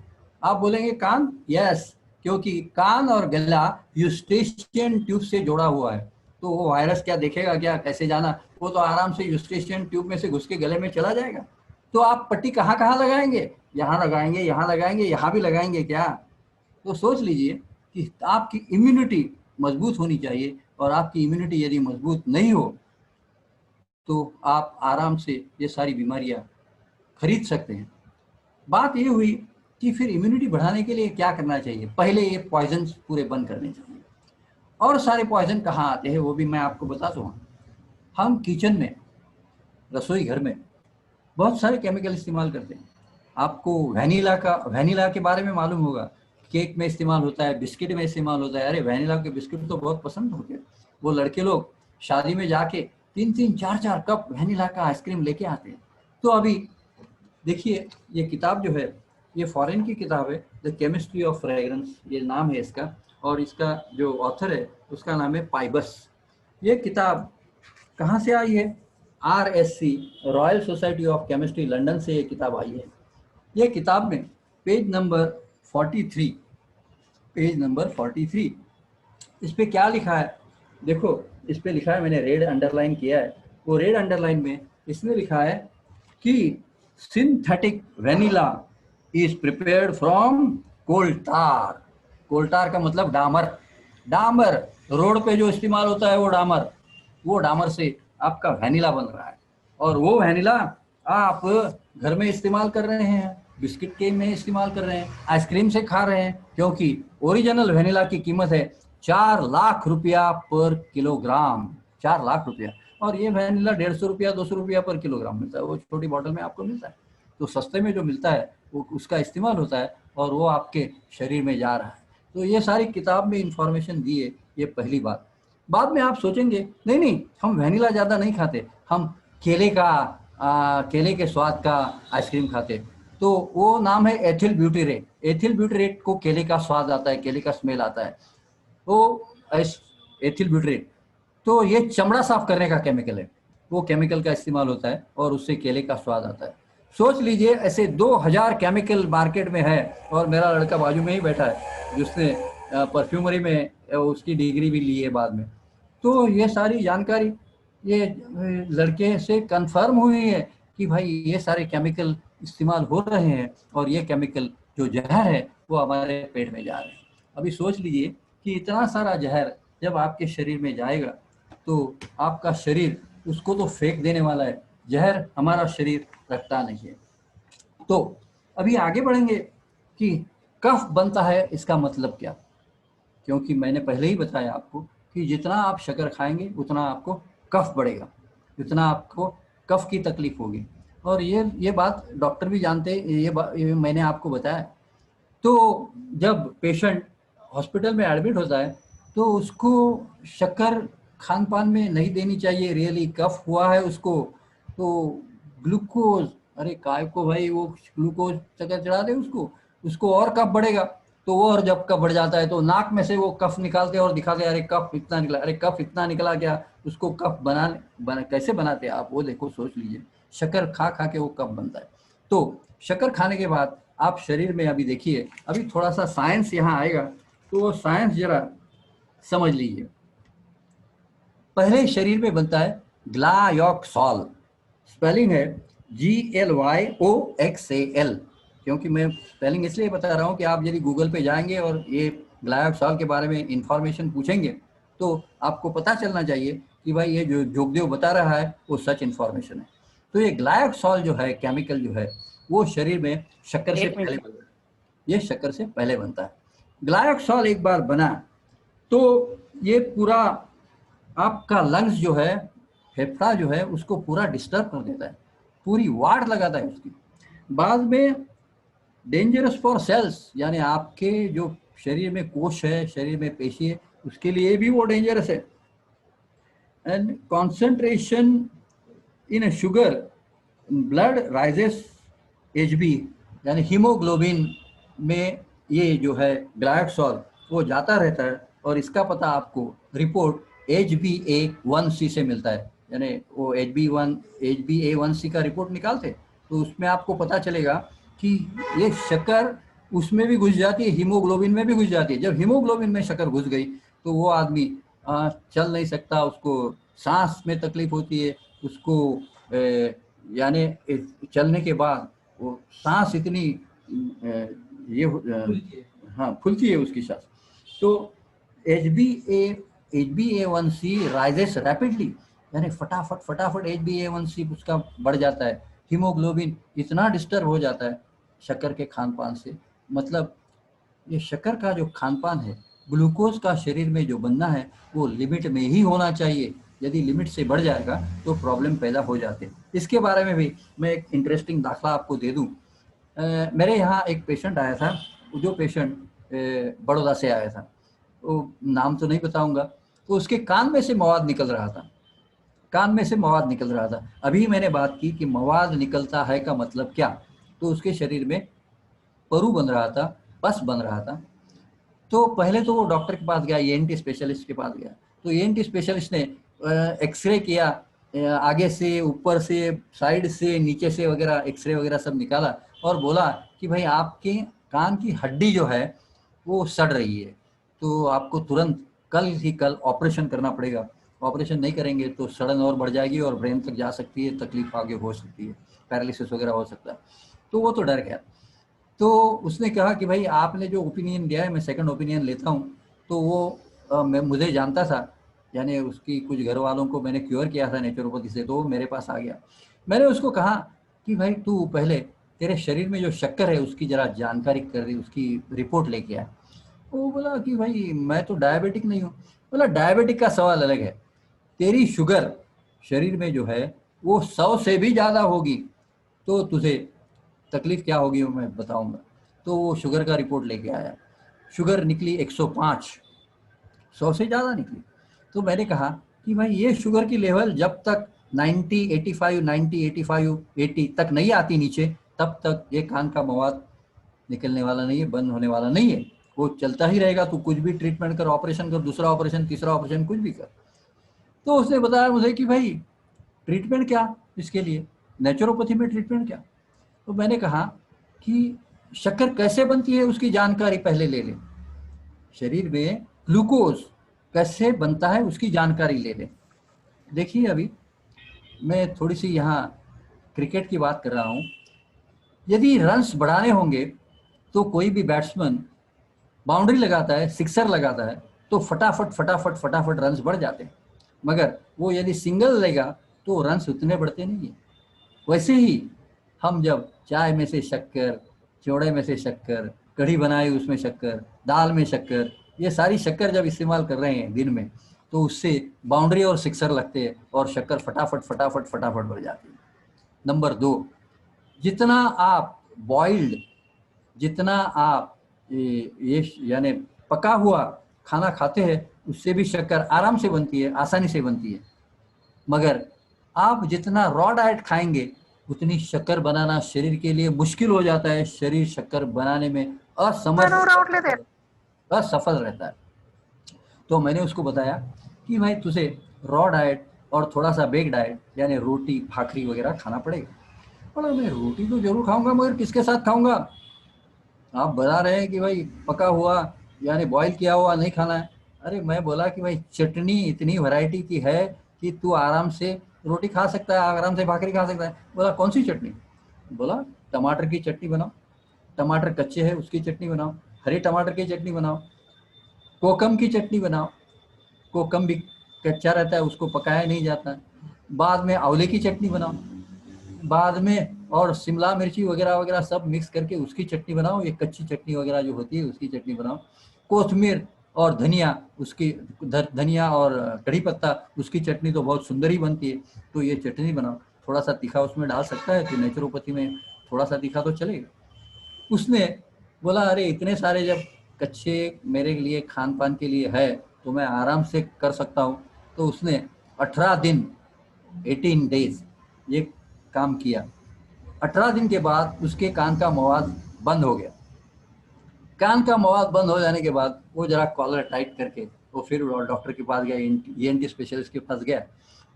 आप बोलेंगे कान? यस, क्योंकि कान और गला यूस्टेशियन ट्यूब से जोड़ा हुआ है। तो वो वायरस क्या देखेगा क्या कैसे जाना? वो तो आराम से यूस्टेशियन ट्यूब में से घुस के गले में चला जाएगा। तो आप पट्टी कहाँ कहाँ लगाएंगे? यहाँ लगाएंगे, यहाँ लगाएंगे, यहाँ भी लगाएंगे क्या? तो सोच लीजिए कि आपकी इम्यूनिटी मजबूत होनी चाहिए, और आपकी इम्यूनिटी यदि मजबूत नहीं हो तो आप आराम से ये सारी बीमारियां खरीद सकते हैं। बात ये हुई कि फिर इम्यूनिटी बढ़ाने के लिए क्या करना चाहिए। पहले ये पॉइजन पूरे बंद करने चाहिए। और सारे पॉइजन कहाँ आते हैं वो भी मैं आपको बता दूँ। हम किचन में, रसोई घर में बहुत सारे केमिकल इस्तेमाल करते हैं। आपको वैनिला के बारे में मालूम होगा, केक में इस्तेमाल होता है, बिस्किट में इस्तेमाल होता है। अरे वैनिला के बिस्किट तो बहुत पसंद होते हैं। वो लड़के लोग शादी में जाके 3-3, 4-4 कप वैनिला का आइसक्रीम लेके आते हैं। तो अभी देखिए ये किताब जो है ये फॉरेन की किताब है, द केमिस्ट्री ऑफ फ्रेग्रेंस ये नाम है इसका। और इसका जो ऑथर है उसका नाम है पाइबस। ये किताब कहाँ से आई है? RSC royal society of chemistry London से ये किताब आई है। ये किताब में पेज नंबर 43, पेज नंबर 43, इस पे क्या लिखा है देखो, इस पे लिखा है, मैंने रेड अंडरलाइन किया है, वो रेड अंडरलाइन में इसमें लिखा है कि synthetic vanilla is prepared from coal tar. Coal tar का मतलब डामर, डामर रोड पे जो इस्तेमाल होता है वो डामर से आपका वेनिला बन रहा है। और वो वेनिला आप घर में इस्तेमाल कर रहे हैं, बिस्किट के में इस्तेमाल कर रहे हैं, आइसक्रीम से खा रहे हैं, क्योंकि ओरिजिनल वेनिला की कीमत है 4 लाख रुपया पर किलोग्राम, 4 लाख रुपया। और ये वेनिला 150 रुपया 200 रुपया पर किलोग्राम मिलता है, वो छोटी बॉटल में आपको मिलता है। तो सस्ते में जो मिलता है वो उसका इस्तेमाल होता है और वो आपके शरीर में जा रहा है। तो ये सारी किताब में इंफॉर्मेशन दी है, ये पहली बात। बाद में आप सोचेंगे नहीं नहीं हम वेनिला ज़्यादा नहीं खाते, हम केले के स्वाद का आइसक्रीम खाते, तो वो नाम है एथिल ब्यूटेरेट। एथिल ब्यूटेरेट को केले का स्वाद आता है, केले का स्मेल आता है, तो एथिल ब्यूटेरेट, तो ये चमड़ा साफ करने का केमिकल है, वो केमिकल का इस्तेमाल होता है और उससे केले का स्वाद आता है। सोच लीजिए ऐसे 2000 केमिकल मार्केट में है, और मेरा लड़का बाजू में ही बैठा है जिसने परफ्यूमरी में उसकी डिग्री भी ली है बाद में। तो ये सारी जानकारी ये लड़के से कंफर्म हुई है कि भाई ये सारे केमिकल इस्तेमाल हो रहे हैं और ये केमिकल जो जहर है वो हमारे पेट में जा रहे हैं। अभी सोच लीजिए कि इतना सारा जहर जब आपके शरीर में जाएगा तो आपका शरीर उसको तो फेंक देने वाला है, जहर हमारा शरीर रखता नहीं है। तो अभी आगे बढ़ेंगे कि कफ बनता है, इसका मतलब क्या, क्योंकि मैंने पहले ही बताया आपको कि जितना आप शक्कर खाएंगे उतना आपको कफ बढ़ेगा, उतना आपको कफ की तकलीफ होगी। और ये बात डॉक्टर भी जानते हैं, ये मैंने आपको बताया। तो जब पेशेंट हॉस्पिटल में एडमिट होता है तो उसको शक्कर खान पान में नहीं देनी चाहिए, रियली कफ हुआ है उसको तो ग्लूकोज, अरे काय को भाई वो ग्लूकोज शक्कर चढ़ा दे उसको और कफ बढ़ेगा। तो वो और जब कफ बढ़ जाता है तो नाक में से वो कफ निकालते हैं और दिखाते हैं, अरे कफ इतना निकला, अरे कफ इतना निकला क्या, उसको कफ कैसे बनाते हैं आप वो देखो, सोच लीजिए। शक्कर खा खा के वो कफ बनता है। तो शक्कर खाने के बाद आप शरीर में अभी देखिए, अभी थोड़ा सा साइंस यहाँ आएगा तो वो साइंस जरा समझ लीजिए। पहले शरीर में बनता है ग्लायोक्सॉल, स्पेलिंग है GLYOXAL, क्योंकि मैं स्पेलिंग इसलिए बता रहा हूँ कि आप यदि गूगल पे जाएंगे और ये ग्लायोक्सॉल के बारे में इंफॉर्मेशन पूछेंगे तो आपको पता चलना चाहिए कि भाई ये जो जोगदेव बता रहा है वो सच इंफॉर्मेशन है। तो ये ग्लायोक्सॉल जो है केमिकल जो है वो शरीर में शक्कर से पहले बनता है, ये शक्कर से पहले बनता है। ग्लायोक्सॉल एक बार बना तो ये पूरा आपका लंग्स जो है, फेफड़ा जो है उसको पूरा डिस्टर्ब कर देता है, पूरी वाट लगाता है उसकी। बाद में डेंजरस फॉर सेल्स, यानी आपके जो शरीर में कोश है, शरीर में पेशी है, उसके लिए भी वो डेंजरस है। And concentration in sugar blood rises HB, यानी हीमोग्लोबिन में ये जो है ग्लायोक्सॉल वो जाता रहता है, और इसका पता आपको रिपोर्ट HbA1c से मिलता है। यानी वो HbA1c का रिपोर्ट निकालते तो उसमें आपको पता चलेगा कि ये शक्कर उसमें भी घुस जाती है, हीमोग्लोबिन में भी घुस जाती है। जब हीमोग्लोबिन में शक्कर घुस गई तो वो आदमी चल नहीं सकता, उसको सांस में तकलीफ होती है, उसको यानी चलने के बाद वो सांस इतनी हाँ फूलती है उसकी सांस। तो HbA1c राइजेस रैपिडली, यानी फटाफट HbA1c उसका बढ़ जाता है। हीमोग्लोबिन इतना डिस्टर्ब हो जाता है शक्कर के खान पान से। मतलब ये शक्कर का जो खान पान है, ग्लूकोज का शरीर में जो बनना है वो लिमिट में ही होना चाहिए, यदि लिमिट से बढ़ जाएगा तो प्रॉब्लम पैदा हो जाते हैं। इसके बारे में भी मैं एक इंटरेस्टिंग दाखला आपको दे दूं। मेरे यहाँ एक पेशेंट आया था, जो पेशेंट बड़ौदा से आया था, वो नाम तो नहीं बताऊंगा, तो उसके कान में से मवाद निकल रहा था, कान में से मवाद निकल रहा था। अभी मैंने बात की कि मवाद निकलता है का मतलब क्या, तो उसके शरीर में परु बन रहा था, पस बन रहा था। तो पहले तो वो डॉक्टर के पास गया, ENT स्पेशलिस्ट के पास गया, तो ENT स्पेशलिस्ट ने एक्सरे किया आगे से, ऊपर से, साइड से, नीचे से वगैरह एक्सरे वगैरह सब निकाला और बोला कि भाई आपके कान की हड्डी जो है वो सड़ रही है, तो आपको तुरंत कल ही कल ऑपरेशन करना पड़ेगा। ऑपरेशन नहीं करेंगे तो सड़न और बढ़ जाएगी और ब्रेन तक जा सकती है, तकलीफ आगे हो सकती है, पैरालिसिस वगैरह हो सकता है। तो वो तो डर गया। तो उसने कहा कि भाई आपने जो ओपिनियन दिया है मैं सेकंड ओपिनियन लेता हूँ। तो वो मैं मुझे जानता था, यानी उसकी कुछ घर वालों को मैंने क्योर किया था नेचुरोपैथी से, तो वो मेरे पास आ गया। मैंने उसको कहा कि भाई तू पहले तेरे शरीर में जो शक्कर है उसकी जरा जानकारी कर रही, उसकी रिपोर्ट लेके आया। वो बोला कि भाई मैं तो डायबिटिक नहीं हूँ। बोला डायबिटिक का सवाल अलग है, तेरी शुगर शरीर में जो है वो 100 से भी ज़्यादा होगी तो तुझे तकलीफ क्या होगी वो मैं बताऊंगा। तो वो शुगर का रिपोर्ट लेके आया, शुगर निकली 105, 100 से ज़्यादा निकली। तो मैंने कहा कि भाई ये शुगर की लेवल जब तक 90, 85, 90, 85, 80 तक नहीं आती नीचे, तब तक ये कान का मवाद निकलने वाला नहीं है, बंद होने वाला नहीं है, वो चलता ही रहेगा। तू कुछ भी ट्रीटमेंट कर, ऑपरेशन कर, दूसरा ऑपरेशन, तीसरा ऑपरेशन, कुछ भी कर। तो उसने बताया मुझे कि भाई ट्रीटमेंट क्या इसके लिए, नेचुरोपैथी में ट्रीटमेंट क्या। तो मैंने कहा कि शक्कर कैसे बनती है उसकी जानकारी पहले ले ले, शरीर में ग्लूकोज कैसे बनता है उसकी जानकारी ले ले। देखिए अभी मैं थोड़ी सी यहाँ क्रिकेट की बात कर रहा हूँ। यदि रन्स बढ़ाने होंगे तो कोई भी बैट्समैन बाउंड्री लगाता है, सिक्सर लगाता है, तो फटाफट फटाफट फटाफट रन्स बढ़ जाते हैं। मगर वो यदि सिंगल लेगा तो रन्स उतने बढ़ते नहीं है। वैसे ही हम जब चाय में से शक्कर, चौड़े में से शक्कर, कढ़ी बनाई उसमें शक्कर, दाल में शक्कर, ये सारी शक्कर जब इस्तेमाल कर रहे हैं दिन में, तो उससे बाउंड्री और सिक्सर लगते हैं और शक्कर फटाफट फटाफट फटाफट बढ़ जाती है। नंबर 2, जितना आप बॉइल्ड, जितना आप ये यानी पका हुआ खाना खाते हैं उससे भी शक्कर आराम से बनती है, आसानी से बनती है। मगर आप जितना रॉ डाइट खाएंगे उतनी शक्कर बनाना शरीर के लिए मुश्किल हो जाता है, शरीर शक्कर बनाने में असफल रहता है। तो मैंने उसको बताया कि भाई तुझे रॉ डाइट और थोड़ा सा बेक डाइट यानी रोटी भाखरी वगैरह खाना पड़ेगा। बोला मैं रोटी तो जरूर खाऊंगा मगर किसके साथ खाऊंगा, आप बता रहे हैं कि भाई पका हुआ यानी बॉईल किया हुआ नहीं खाना है। अरे मैं बोला कि भाई चटनी इतनी वैरायटी की है कि तू आराम से रोटी खा सकता है, आराम से भाकरी खा सकता है। बोला कौन सी चटनी? बोला टमाटर की चटनी बनाओ, टमाटर कच्चे हैं उसकी चटनी बनाओ, हरे टमाटर की चटनी बनाओ, कोकम की चटनी बनाओ, कोकम भी कच्चा रहता है उसको पकाया नहीं जाता है, बाद में आंवले की चटनी बनाओ, बाद में और शिमला मिर्ची वगैरह वगैरह सब मिक्स करके उसकी चटनी बनाओ, ये कच्ची चटनी वगैरह जो होती है उसकी चटनी बनाओ, कोथमीर और धनिया, उसकी धनिया और कड़ी पत्ता उसकी चटनी तो बहुत सुंदर ही बनती है, तो ये चटनी बनाओ, थोड़ा सा तीखा उसमें डाल सकता है तो नेचुरोपैथी में थोड़ा सा तीखा तो चलेगा। उसने बोला अरे इतने सारे जब कच्चे मेरे लिए खान पान के लिए है तो मैं आराम से कर सकता हूँ। तो उसने 18 दिन 18 डेज ये काम किया। 18 दिन के बाद उसके कान का मवाद बंद हो गया। कान का मवाद बंद हो जाने के बाद वो जरा कॉलर टाइट करके वो फिर डॉक्टर के पास गया, ENT स्पेशलिस्ट के पास गया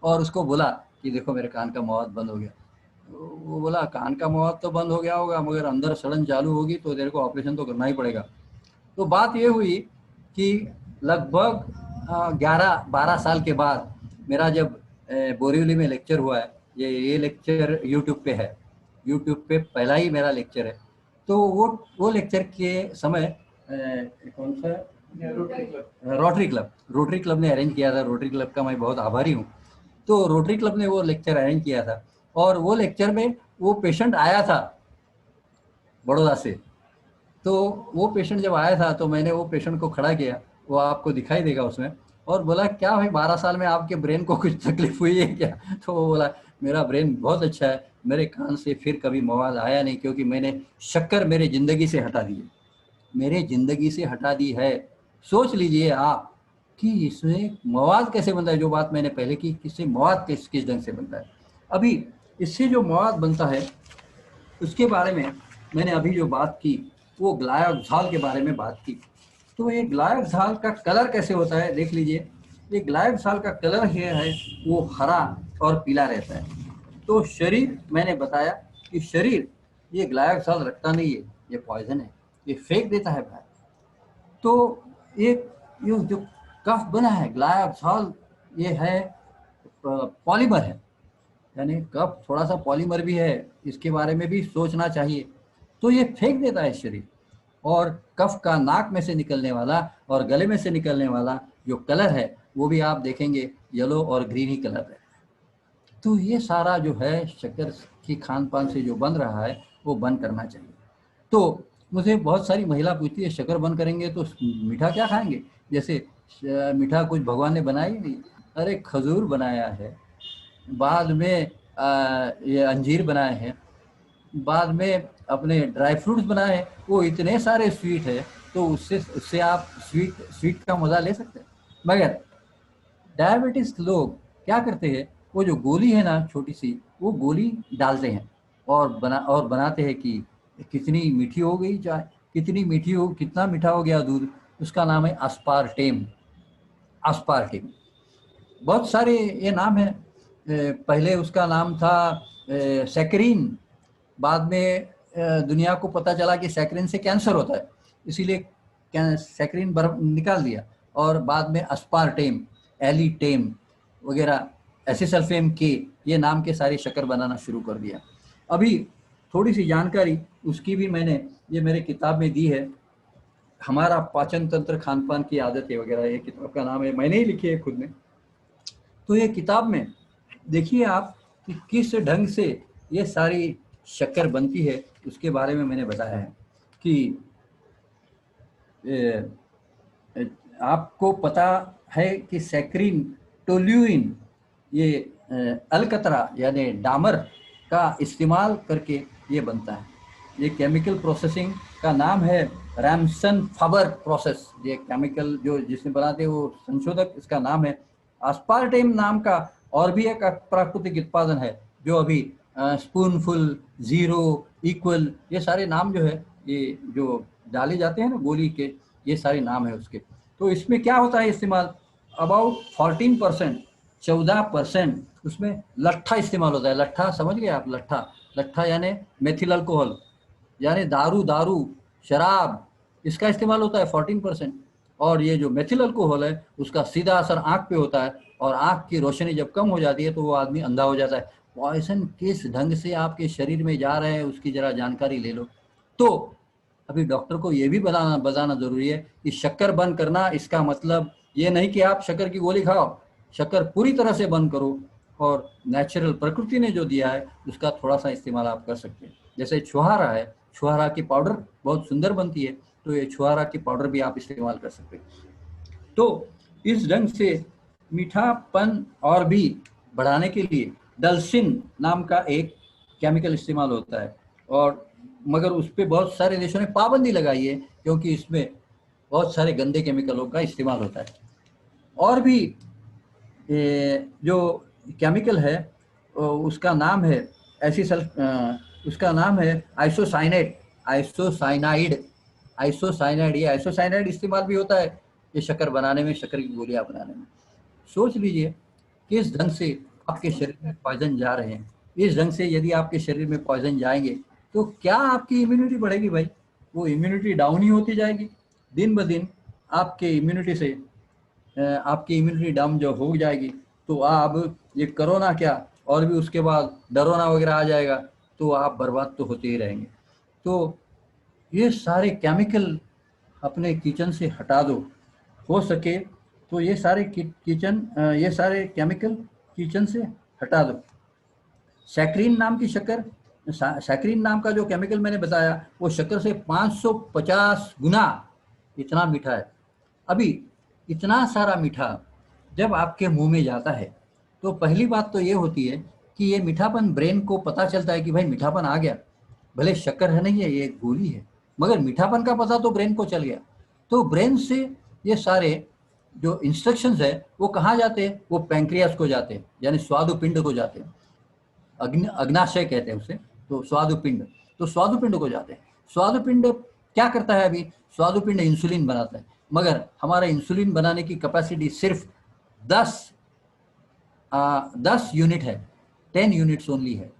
और उसको बोला कि देखो मेरे कान का मवाद बंद हो गया। वो बोला कान का मवाद तो बंद हो गया होगा मगर अंदर सड़न चालू होगी तो तेरे को ऑपरेशन तो करना ही पड़ेगा। तो बात ये हुई कि लगभग 11-12 साल के बाद मेरा जब बोरीवली में लेक्चर हुआ है, ये लेक्चर यूट्यूब पे है, यूट्यूब पे पहला ही मेरा लेक्चर है। तो वो लेक्चर के समय कौन सा रोटरी क्लब ने अरेंज किया था। रोटरी क्लब का मैं बहुत आभारी हूँ। तो रोटरी क्लब ने वो लेक्चर अरेंज किया था और वो लेक्चर में वो पेशेंट आया था बड़ौदा से। तो वो पेशेंट जब आया था तो मैंने वो पेशेंट को खड़ा किया, वो आपको दिखाई देगा उसमें, और बोला क्या भाई 12 साल में आपके ब्रेन को कुछ तकलीफ हुई है क्या? तो वो बोला मेरा ब्रेन बहुत अच्छा है, मेरे कान से फिर कभी मवाद आया नहीं क्योंकि मैंने शक्कर मेरे ज़िंदगी से हटा दी है, मेरे ज़िंदगी से हटा दी है। सोच लीजिए आप कि इसमें मवाद कैसे बनता है, जो बात मैंने पहले की इससे मवाद किस ढंग से बनता है। अभी इससे जो मवाद बनता है उसके बारे में मैंने अभी जो बात की वो ग्लायोक्साल के बारे में बात की। तो ये ग्लायोक्साल का कलर कैसे होता है देख लीजिए। ये ग्लायब साल का कलर है वो हरा और पीला रहता है। तो शरीर, मैंने बताया कि शरीर ये ग्लायब साल रखता नहीं है, ये पॉइजन है, ये फेंक देता है बाहर। तो एक ये जो कफ बना है ग्लायब साल, ये है पॉलीमर है, यानी कफ थोड़ा सा पॉलीमर भी है, इसके बारे में भी सोचना चाहिए। तो ये फेंक देता है शरीर। और कफ का नाक में से निकलने वाला और गले में से निकलने वाला जो कलर है वो भी आप देखेंगे येलो और ग्रीन ही कलर है। तो ये सारा जो है शक्कर की खान पान से जो बन रहा है वो बंद करना चाहिए। तो मुझे बहुत सारी महिला पूछती है शक्कर बंद करेंगे तो मीठा क्या खाएंगे, जैसे मीठा कुछ भगवान ने बनाया ही नहीं। अरे खजूर बनाया है, बाद में ये अंजीर बनाए हैं, बाद में अपने ड्राई फ्रूट्स बनाए हैं, वो इतने सारे स्वीट है, तो उससे आप स्वीट का मज़ा ले सकते हैं। मगर डायबिटीज लोग क्या करते हैं, वो जो गोली है ना छोटी सी, वो गोली डालते हैं और बनाते हैं कि कितनी मीठी हो गई चाय, कितनी मीठी हो, कितना मीठा हो गया दूध, उसका नाम है अस्पार्टेम। अस्पार्टेम बहुत सारे ये नाम है। पहले उसका नाम था सैकरीन, बाद में दुनिया को पता चला कि सैकरीन से कैंसर होता है, इसीलिए सैकरीन निकाल दिया, और बाद में अस्पार्टेम, एलिटेम वगैरह, एसिसल्फेम के, ये नाम के सारी शक्कर बनाना शुरू कर दिया। अभी थोड़ी सी जानकारी उसकी भी मैंने ये मेरे किताब में दी है, हमारा पाचन तंत्र, खान पान की आदतें वगैरह, ये किताब का नाम है, मैंने ही लिखी है खुद ने। तो ये किताब में देखिए आप कि किस ढंग से ये सारी शक्कर बनती है, उसके बारे में मैंने बताया है कि आपको पता है कि सैकरीन, टोल्यूइन, ये अलकतरा यानी डामर का इस्तेमाल करके ये बनता है। ये केमिकल प्रोसेसिंग का नाम है रैमसन फाबर प्रोसेस। ये केमिकल जो जिसने बनाते हैं वो संशोधक, इसका नाम है। अस्पार्टेम नाम का और भी एक प्राकृतिक उत्पादन है जो अभी स्पूनफुल, जीरो, इक्वल, ये सारे नाम जो है, ये जो डाले जाते हैं ना गोली के, ये सारे नाम है उसके। तो इसमें क्या होता है इस्तेमाल, अबाउट 14%, 14% उसमें लट्ठा इस्तेमाल होता है। लट्ठा समझ गए आप, लट्ठा, लट्ठा यानी मेथिल अल्कोहल, यानी दारू, शराब, इसका इस्तेमाल होता है 14%। और ये जो मेथिल अल्कोहल है उसका सीधा असर आँख पे होता है, और आँख की रोशनी जब कम हो जाती है तो वो आदमी अंधा हो जाता है। पॉइजन किस ढंग से आपके शरीर में जा रहे हैं उसकी जरा जानकारी ले लो। तो अभी डॉक्टर को ये भी बताना जरूरी है कि शक्कर बंद करना, इसका मतलब ये नहीं कि आप शक्कर की गोली खाओ, शक्कर पूरी तरह से बंद करो, और नेचुरल प्रकृति ने जो दिया है उसका थोड़ा सा इस्तेमाल आप कर सकते हैं। जैसे छुहारा है, छुहारा की पाउडर बहुत सुंदर बनती है, तो ये छुहारा की पाउडर भी आप इस्तेमाल कर सकते हैं। तो इस ढंग से मीठापन और भी बढ़ाने के लिए डल्सिन नाम का एक केमिकल इस्तेमाल होता है, और मगर उस पर बहुत सारे देशों ने पाबंदी लगाई है क्योंकि इसमें बहुत सारे गंदे केमिकलों का इस्तेमाल होता है। और भी जो केमिकल है उसका नाम है उसका नाम है आइसोसाइनेट, आइसोसाइनाइड। ये आइसोसाइनाइड इस्तेमाल भी होता है ये शक्कर बनाने में, शक्कर की गोलियां बनाने में। सोच लीजिए किस ढंग से आपके शरीर में पॉइजन जा रहे हैं। इस ढंग से यदि आपके शरीर में पॉइजन जाएंगे तो क्या आपकी इम्यूनिटी बढ़ेगी भाई? वो इम्यूनिटी डाउन ही होती जाएगी। दिन ब दिन आपके इम्यूनिटी से आपकी इम्यूनिटी डाउन जो हो जाएगी तो आप ये कोरोना क्या, और भी उसके बाद डरोना वगैरह आ जाएगा, तो आप बर्बाद तो होते ही रहेंगे। तो ये सारे केमिकल अपने किचन से हटा दो, हो सके तो ये सारे ये सारे केमिकल किचन से हटा दो। सैकरीन नाम की शक्कर, सैकरीन नाम का जो केमिकल मैंने बताया वो शक्कर से 550 गुना इतना मीठा है। अभी इतना सारा मीठा जब आपके मुंह में जाता है तो पहली बात तो ये होती है कि ये मीठापन ब्रेन को पता चलता है कि भाई मीठापन आ गया, भले शक्कर है नहीं है, ये एक गोली है, मगर मीठापन का पता तो ब्रेन को चल गया। तो ब्रेन से ये सारे जो इंस्ट्रक्शंस है वो कहाँ जाते हैं, वो पैंक्रियास को जाते हैं, यानी स्वादुपिंड को जाते हैं। अग्नाशय कहते हैं उसे, तो स्वादुपिंड, तो स्वादुपिंड को जाते हैं। स्वादुपिंड क्या करता है? अभी स्वादुपिंड इंसुलिन बनाता है, मगर हमारा इंसुलिन बनाने की कैपेसिटी सिर्फ 10 यूनिट है, 10 यूनिट्स ओनली है।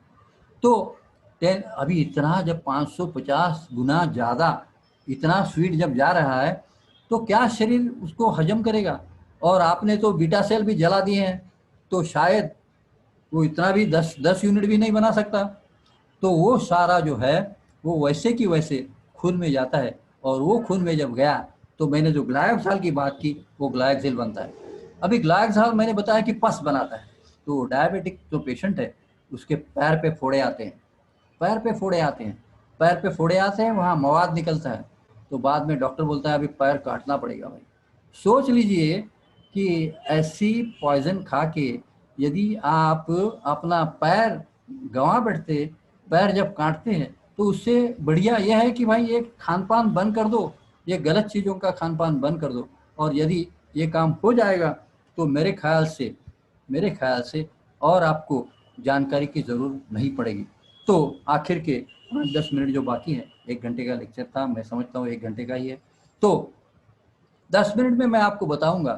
तो 10 अभी इतना जब 550 गुना ज़्यादा इतना स्वीट जब जा रहा है तो क्या शरीर उसको हजम करेगा? और आपने तो बीटा सेल भी जला दिए हैं, तो शायद वो इतना भी 10 यूनिट भी नहीं बना सकता। तो वो सारा जो है वो वैसे की वैसे खून में जाता है, और वो खून में जब गया तो मैंने जो ग्लायकोसाल की बात की वो ग्लायकोसिल बनता है। अभी ग्लायकोसाल मैंने बताया कि पस बनाता है, तो डायबिटिक जो पेशेंट है उसके पैर पे फोड़े आते हैं, पैर पे फोड़े आते हैं, पैर पे फोड़े आते हैं, वहाँ मवाद निकलता है, तो बाद में डॉक्टर बोलता है अभी पैर काटना पड़ेगा भाई। सोच लीजिए कि ऐसी पॉइजन खा के यदि आप अपना पैर गंवा बैठते, पैर जब काटते हैं, तो उससे बढ़िया यह है कि भाई ये खान पान बंद कर दो, ये गलत चीज़ों का खान पान बंद कर दो, और यदि ये काम हो जाएगा तो मेरे ख्याल से और आपको जानकारी की ज़रूरत नहीं पड़ेगी। तो आखिर के 5-10 मिनट जो बाकी है, 1 घंटे का लेक्चर था, मैं समझता हूँ 1 घंटे का ही है, तो 10 मिनट में मैं आपको बताऊंगा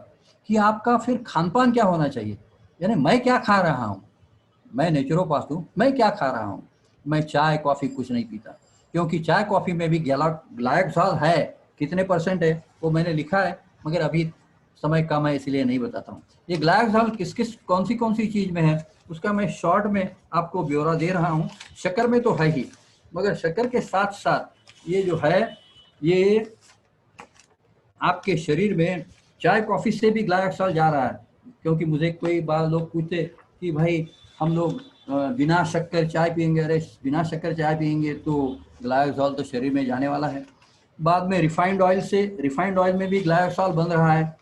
कि आपका फिर खान पान क्या होना चाहिए। यानी मैं क्या खा रहा हूँ, मैं नेचुरोपैथ हूँ, मैं क्या खा रहा हूँ। मैं चाय कॉफ़ी कुछ नहीं पीता, क्योंकि चाय कॉफ़ी में भी ग्लायकोसाल है, कितने % है वो मैंने लिखा है, मगर अभी समय कम है इसलिए नहीं बताता हूँ। ये ग्लायकोसाल किस कौन सी चीज़ में है उसका मैं शॉर्ट में आपको ब्यौरा दे रहा हूँ। शक्कर में तो है ही, मगर शक्कर के साथ साथ ये जो है ये आपके शरीर में चाय कॉफ़ी से भी ग्लायकोसाल जा रहा है। क्योंकि मुझे कोई बार लोग पूछते कि भाई हम लोग बिना शक्कर चाय पियेंगे, अरे बिना शक्कर चाय पियेंगे तो ग्लायकोसाल तो शरीर में जाने वाला है। बाद में रिफाइंड ऑयल में भी ग्लायकोसाल बन रहा है।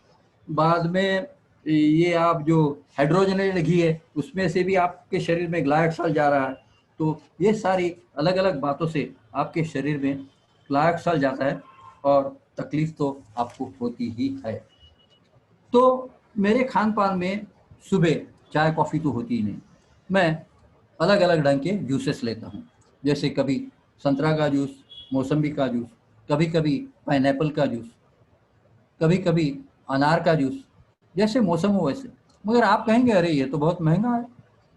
बाद में ये आप जो हाइड्रोजनेटेड घी है उसमें से भी आपके शरीर में ग्लायकोसाल जा रहा है। तो ये सारी अलग अलग बातों से आपके शरीर में ग्लायकोसाल जाता है, और तकलीफ तो आपको होती ही है। तो मेरे खान पान में सुबह चाय कॉफ़ी तो होती ही नहीं, मैं अलग अलग ढंग के जूसेस लेता हूँ। जैसे कभी संतरा का जूस, मौसम्बी का जूस, कभी कभी पाइनएप्पल का जूस, कभी कभी अनार का जूस, जैसे मौसम हो वैसे। मगर आप कहेंगे अरे ये तो बहुत महंगा है।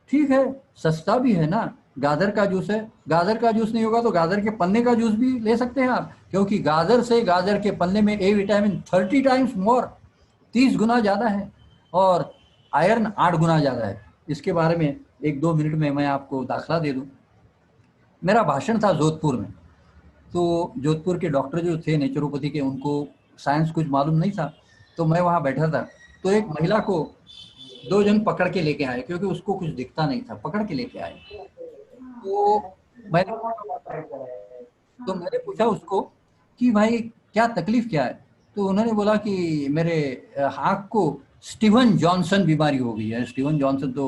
ठीक है, सस्ता भी है ना, गाजर का जूस है, गाजर का जूस नहीं होगा तो गाजर के पन्ने का जूस भी ले सकते हैं आप, क्योंकि गाजर के पन्ने में ए विटामिन 30 टाइम्स मोर, 30 गुना ज़्यादा है, और आयरन 8 गुना ज़्यादा है। इसके बारे में 1-2 मिनट में मैं आपको दाखला दे दूँ। मेरा भाषण था जोधपुर में, तो जोधपुर के डॉक्टर जो थे नेचुरोपैथी के, उनको साइंस कुछ मालूम नहीं था, तो मैं वहाँ बैठा था, तो एक महिला को 2 जन पकड़ के लेके आए, क्योंकि उसको कुछ दिखता नहीं था, पकड़ के लेके आए। तो मैंने पूछा उसको कि भाई क्या तकलीफ क्या है, तो उन्होंने बोला कि मेरे आँख को स्टीवन जॉनसन बीमारी हो गई है। स्टीवन जॉनसन तो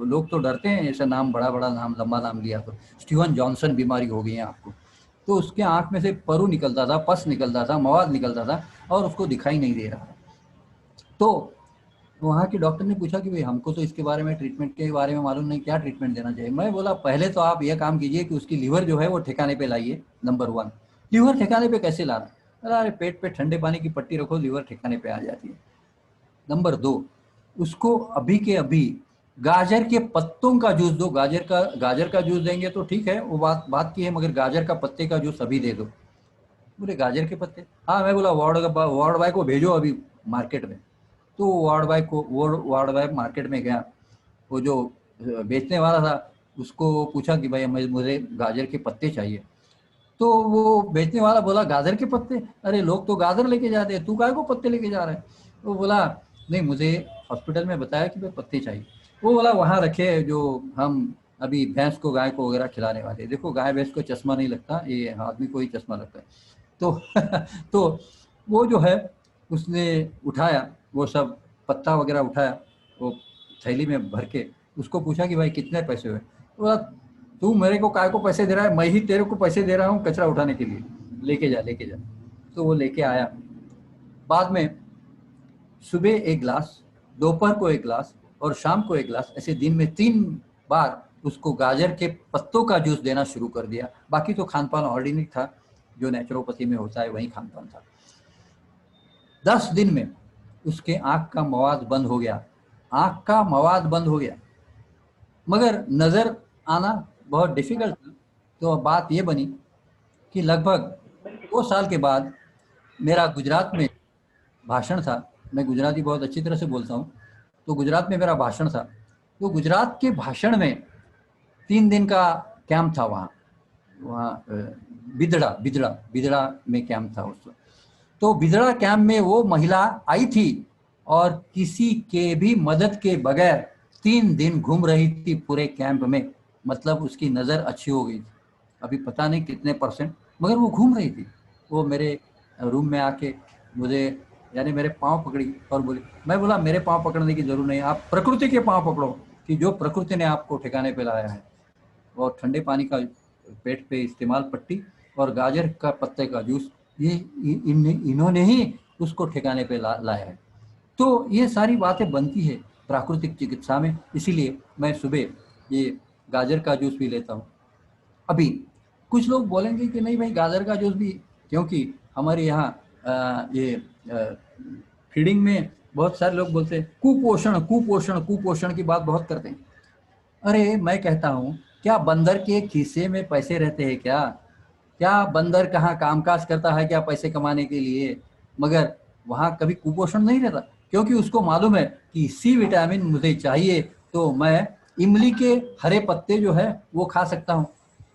लोग तो डरते हैं, ऐसा नाम, बड़ा बड़ा नाम, लंबा नाम लिया तो स्टीवन जॉनसन बीमारी हो गई है आपको। तो उसके आँख में से परु निकलता था, पस निकलता था, मवाद निकलता था, और उसको दिखाई नहीं दे रहा। तो वहाँ के डॉक्टर ने पूछा कि भाई हमको तो इसके बारे में, ट्रीटमेंट के बारे में मालूम नहीं, क्या ट्रीटमेंट देना चाहिए। मैं बोला पहले तो आप यह काम कीजिए कि उसकी लीवर जो है वो ठिकाने पे लाइए। नंबर 1, लीवर ठिकाने पे कैसे लाना? अरे पेट पे ठंडे पानी की पट्टी रखो, लीवर ठिकाने पे आ जाती है। नंबर 2, उसको अभी के अभी गाजर के पत्तों का जूस दो। गाजर का जूस देंगे तो ठीक है, वो बात की है, मगर गाजर का पत्ते का जूस अभी दे दो। बोले गाजर के पत्ते? हाँ। मैं बोला वार्ड बॉय को भेजो अभी मार्केट में। तो वार्ड बॉय मार्केट में गया, वो जो बेचने वाला था उसको पूछा कि भाई मुझे गाजर के पत्ते चाहिए। तो वो बेचने वाला बोला गाजर के पत्ते? अरे लोग तो गाजर लेके जाते हैं, तू काहे को पत्ते लेके जा रहा है? वो बोला नहीं, मुझे हॉस्पिटल में बताया कि भाई पत्ते चाहिए। वो बोला वहाँ रखे जो हम अभी भैंस को, गाय को वगैरह खिलाने वाले। देखो गाय भैंस को चश्मा नहीं लगता, ये आदमी को ही चश्मा लगता है। तो तो वो जो है उसने उठाया, वो सब पत्ता वगैरह उठाया, वो थैली में भर के उसको पूछा कि भाई कितने पैसे हुए? बोला तू मेरे को काय को पैसे दे रहा है, मैं ही तेरे को पैसे दे रहा हूँ कचरा उठाने के लिए, लेके जा। तो वो लेके आया। बाद में सुबह 1 गिलास, दोपहर को 1 गिलास और शाम को 1 गिलास, ऐसे दिन में 3 बार उसको गाजर के पत्तों का जूस देना शुरू कर दिया। बाकी तो खान पान ऑर्डिनरी था, जो नेचुरोपैथी में होता है वही खान पान था। 10 दिन में उसके आँख का मवाद बंद हो गया, आँख का मवाद बंद हो गया, मगर नज़र आना बहुत डिफ़िकल्ट था। तो अब बात ये बनी कि लगभग 2 साल के बाद मेरा गुजरात में भाषण था। मैं गुजराती बहुत अच्छी तरह से बोलता हूँ, तो गुजरात में मेरा भाषण था। तो गुजरात के भाषण में 3 दिन का कैंप था वहाँ बिदड़ा बिदड़ा बिदड़ा में कैंप था उस वक्त। तो बिदड़ा कैंप में वो महिला आई थी और किसी के भी मदद के बगैर 3 दिन घूम रही थी पूरे कैंप में। मतलब उसकी नज़र अच्छी हो गई थी, अभी पता नहीं कितने %, मगर वो घूम रही थी। वो मेरे रूम में आके मुझे यानी मेरे पाँव पकड़ी और बोली, मैं बोला मेरे पाँव पकड़ने की जरूरत नहीं, आप प्रकृति के पाँव पकड़ो कि जो प्रकृति ने आपको ठिकाने पे लाया है। और ठंडे पानी का पेट पे इस्तेमाल पट्टी और गाजर का पत्ते का जूस, ये इन्होंने ही उसको ठिकाने पे लाया है। तो ये सारी बातें बनती है प्राकृतिक चिकित्सा में, इसीलिए मैं सुबह ये गाजर का जूस भी लेता हूँ। अभी कुछ लोग बोलेंगे कि नहीं भाई गाजर का जूस भी, क्योंकि हमारे यहाँ ये फीडिंग में बहुत सारे लोग बोलते हैं कुपोषण कुपोषण कुपोषण की बात बहुत करते हैं। अरे मैं कहता हूँ, क्या बंदर के खीसे में पैसे रहते हैं क्या? क्या बंदर कहाँ कामकाज करता है क्या पैसे कमाने के लिए? मगर वहाँ कभी कुपोषण नहीं रहता, क्योंकि उसको मालूम है कि सी विटामिन मुझे चाहिए, तो मैं इमली के हरे पत्ते जो है वो खा सकता हूँ।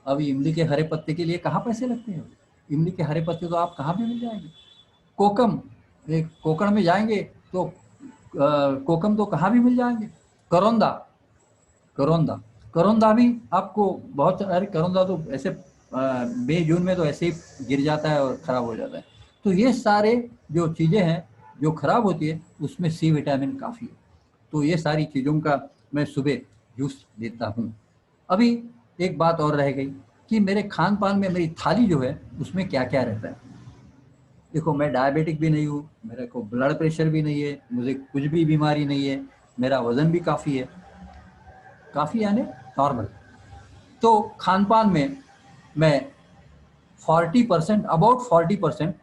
अब इमली के हरे पत्ते के लिए कहाँ पैसे लगते हैं? इमली के हरे पत्ते तो आप कहाँ भी मिल जाएंगे। कोकम, एक कोकण में जाएंगे तो कोकम तो कहाँ भी मिल जाएंगे। करौंदा करौंदा करौंदा भी आपको बहुत, अरे करौंदा तो ऐसे मई जून में तो ऐसे ही गिर जाता है और ख़राब हो जाता है। तो ये सारे जो चीज़ें हैं जो ख़राब होती है उसमें सी विटामिन काफ़ी है। तो ये सारी चीज़ों का मैं सुबह जूस देता हूँ। अभी एक बात और रह गई कि मेरे खान पान में मेरी थाली जो है उसमें क्या क्या रहता है। देखो मैं डायबिटिक भी नहीं हूँ, मेरे को ब्लड प्रेशर भी नहीं है, मुझे कुछ भी बीमारी नहीं है, मेरा वज़न भी काफ़ी है, काफ़ी यानी नॉर्मल। तो खान पान में मैं 40% अबाउट 40%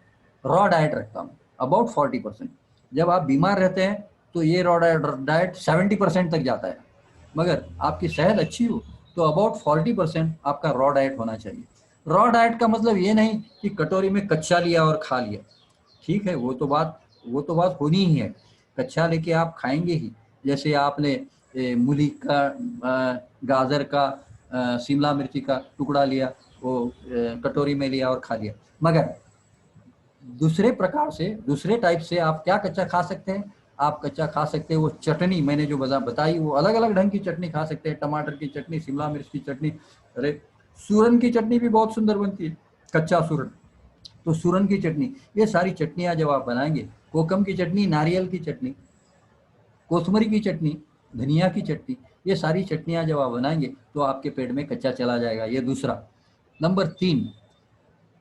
रॉ डाइट रखता हूँ, अबाउट 40%। जब आप बीमार रहते हैं तो ये रॉ डाइट 70% तक जाता है, मगर आपकी सेहत अच्छी हो तो अबाउट 40% आपका रॉ डाइट होना चाहिए। रॉ डाइट का मतलब ये नहीं कि कटोरी में कच्चा लिया और खा लिया, ठीक है, वो तो बात होनी ही है, कच्चा लेके आप खाएंगे ही। जैसे आपने मूली का, गाजर का, शिमला मिर्ची का टुकड़ा लिया, वो कटोरी में लिया और खा लिया। मगर दूसरे प्रकार से, दूसरे टाइप से आप क्या कच्चा खा सकते हैं? आप कच्चा खा सकते हैं वो चटनी मैंने जो बताई, वो अलग अलग ढंग की चटनी खा सकते हैं। टमाटर की चटनी, शिमला मिर्च की चटनी, अरे सूरन की चटनी भी बहुत सुंदर बनती है, कच्चा सूरन। तो सूरन की चटनी, ये सारी चटनियाँ जब आप बनाएंगे, कोकम की चटनी, नारियल की चटनी, कोथमरी की चटनी, धनिया की चटनी, ये सारी चटनियाँ जब आप बनाएंगे तो आपके पेट में कच्चा चला जाएगा। ये दूसरा। नंबर 3,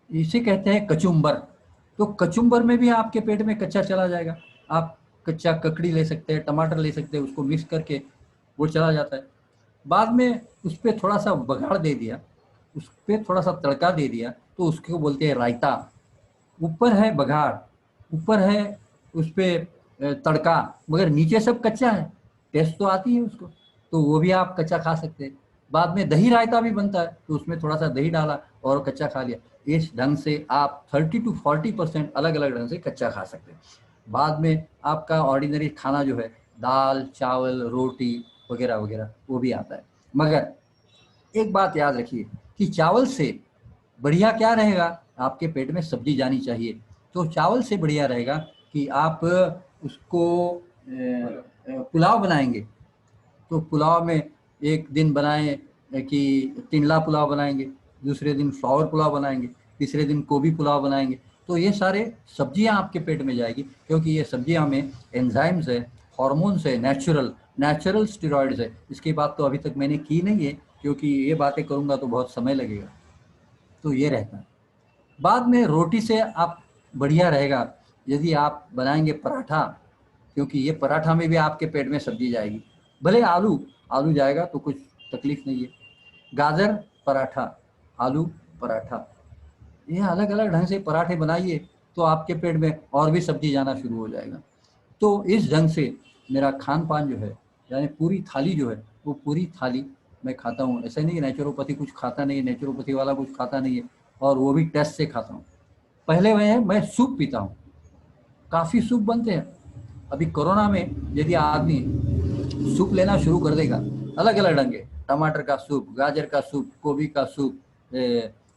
इसे कहते हैं कचुम्बर। तो कचुम्बर में भी आपके पेट में कच्चा चला जाएगा। आप कच्चा ककड़ी ले सकते हैं, टमाटर ले सकते हैं, उसको मिक्स करके वो चला जाता है। बाद में उस पर थोड़ा सा बघाड़ दे दिया, उस पर थोड़ा सा तड़का दे दिया, तो उसको बोलते हैं रायता। ऊपर है बघाड़, ऊपर है उस पर तड़का, मगर नीचे सब कच्चा है, टेस्ट तो आती है उसको, तो वो भी आप कच्चा खा सकते हैं। बाद में दही रायता भी बनता है, तो उसमें थोड़ा सा दही डाला और कच्चा खा लिया। इस ढंग से आप 30 to 40% अलग अलग ढंग से कच्चा खा सकते हैं। बाद में आपका ऑर्डिनरी खाना जो है, दाल चावल रोटी वगैरह वगैरह, वो भी आता है। मगर एक बात याद रखिए कि चावल से बढ़िया क्या रहेगा, आपके पेट में सब्जी जानी चाहिए। तो चावल से बढ़िया रहेगा कि आप उसको पुलाव बनाएंगे, तो पुलाव में एक दिन बनाएं कि तिनला पुलाव बनाएंगे, दूसरे दिन फ्लावर पुलाव बनाएंगे, तीसरे दिन गोभी पुलाव बनाएंगे। तो ये सारे सब्जियां आपके पेट में जाएगी, क्योंकि ये सब्जियां में एंजाइम्स है, हार्मोन्स है, नेचुरल स्टेरॉइड्स है। इसकी बात तो अभी तक मैंने की नहीं है, क्योंकि ये बातें करूंगा तो बहुत समय लगेगा। तो ये रहता है। बाद में रोटी से आप बढ़िया रहेगा यदि आप बनाएंगे पराठा, क्योंकि ये पराठा में भी आपके पेट में सब्जी जाएगी। भले आलू जाएगा तो कुछ तकलीफ नहीं है। गाजर पराठा, आलू पराठा, ये अलग अलग ढंग से पराठे बनाइए तो आपके पेट में और भी सब्जी जाना शुरू हो जाएगा। तो इस ढंग से मेरा खान पान जो है यानी पूरी थाली जो है वो पूरी थाली मैं खाता हूँ। ऐसा नहीं कि नेचुरोपैथी कुछ खाता नहीं है, नेचुरोपैथी वाला कुछ खाता नहीं है, और वो भी टेस्ट से खाता हूँ। पहले मैं सूप पीता हूँ, काफ़ी सूप बनते हैं। अभी कोरोना में यदि आदमी सूप लेना शुरू कर देगा, अलग अलग ढंग के, टमाटर का सूप, गाजर का सूप, गोभी का सूप,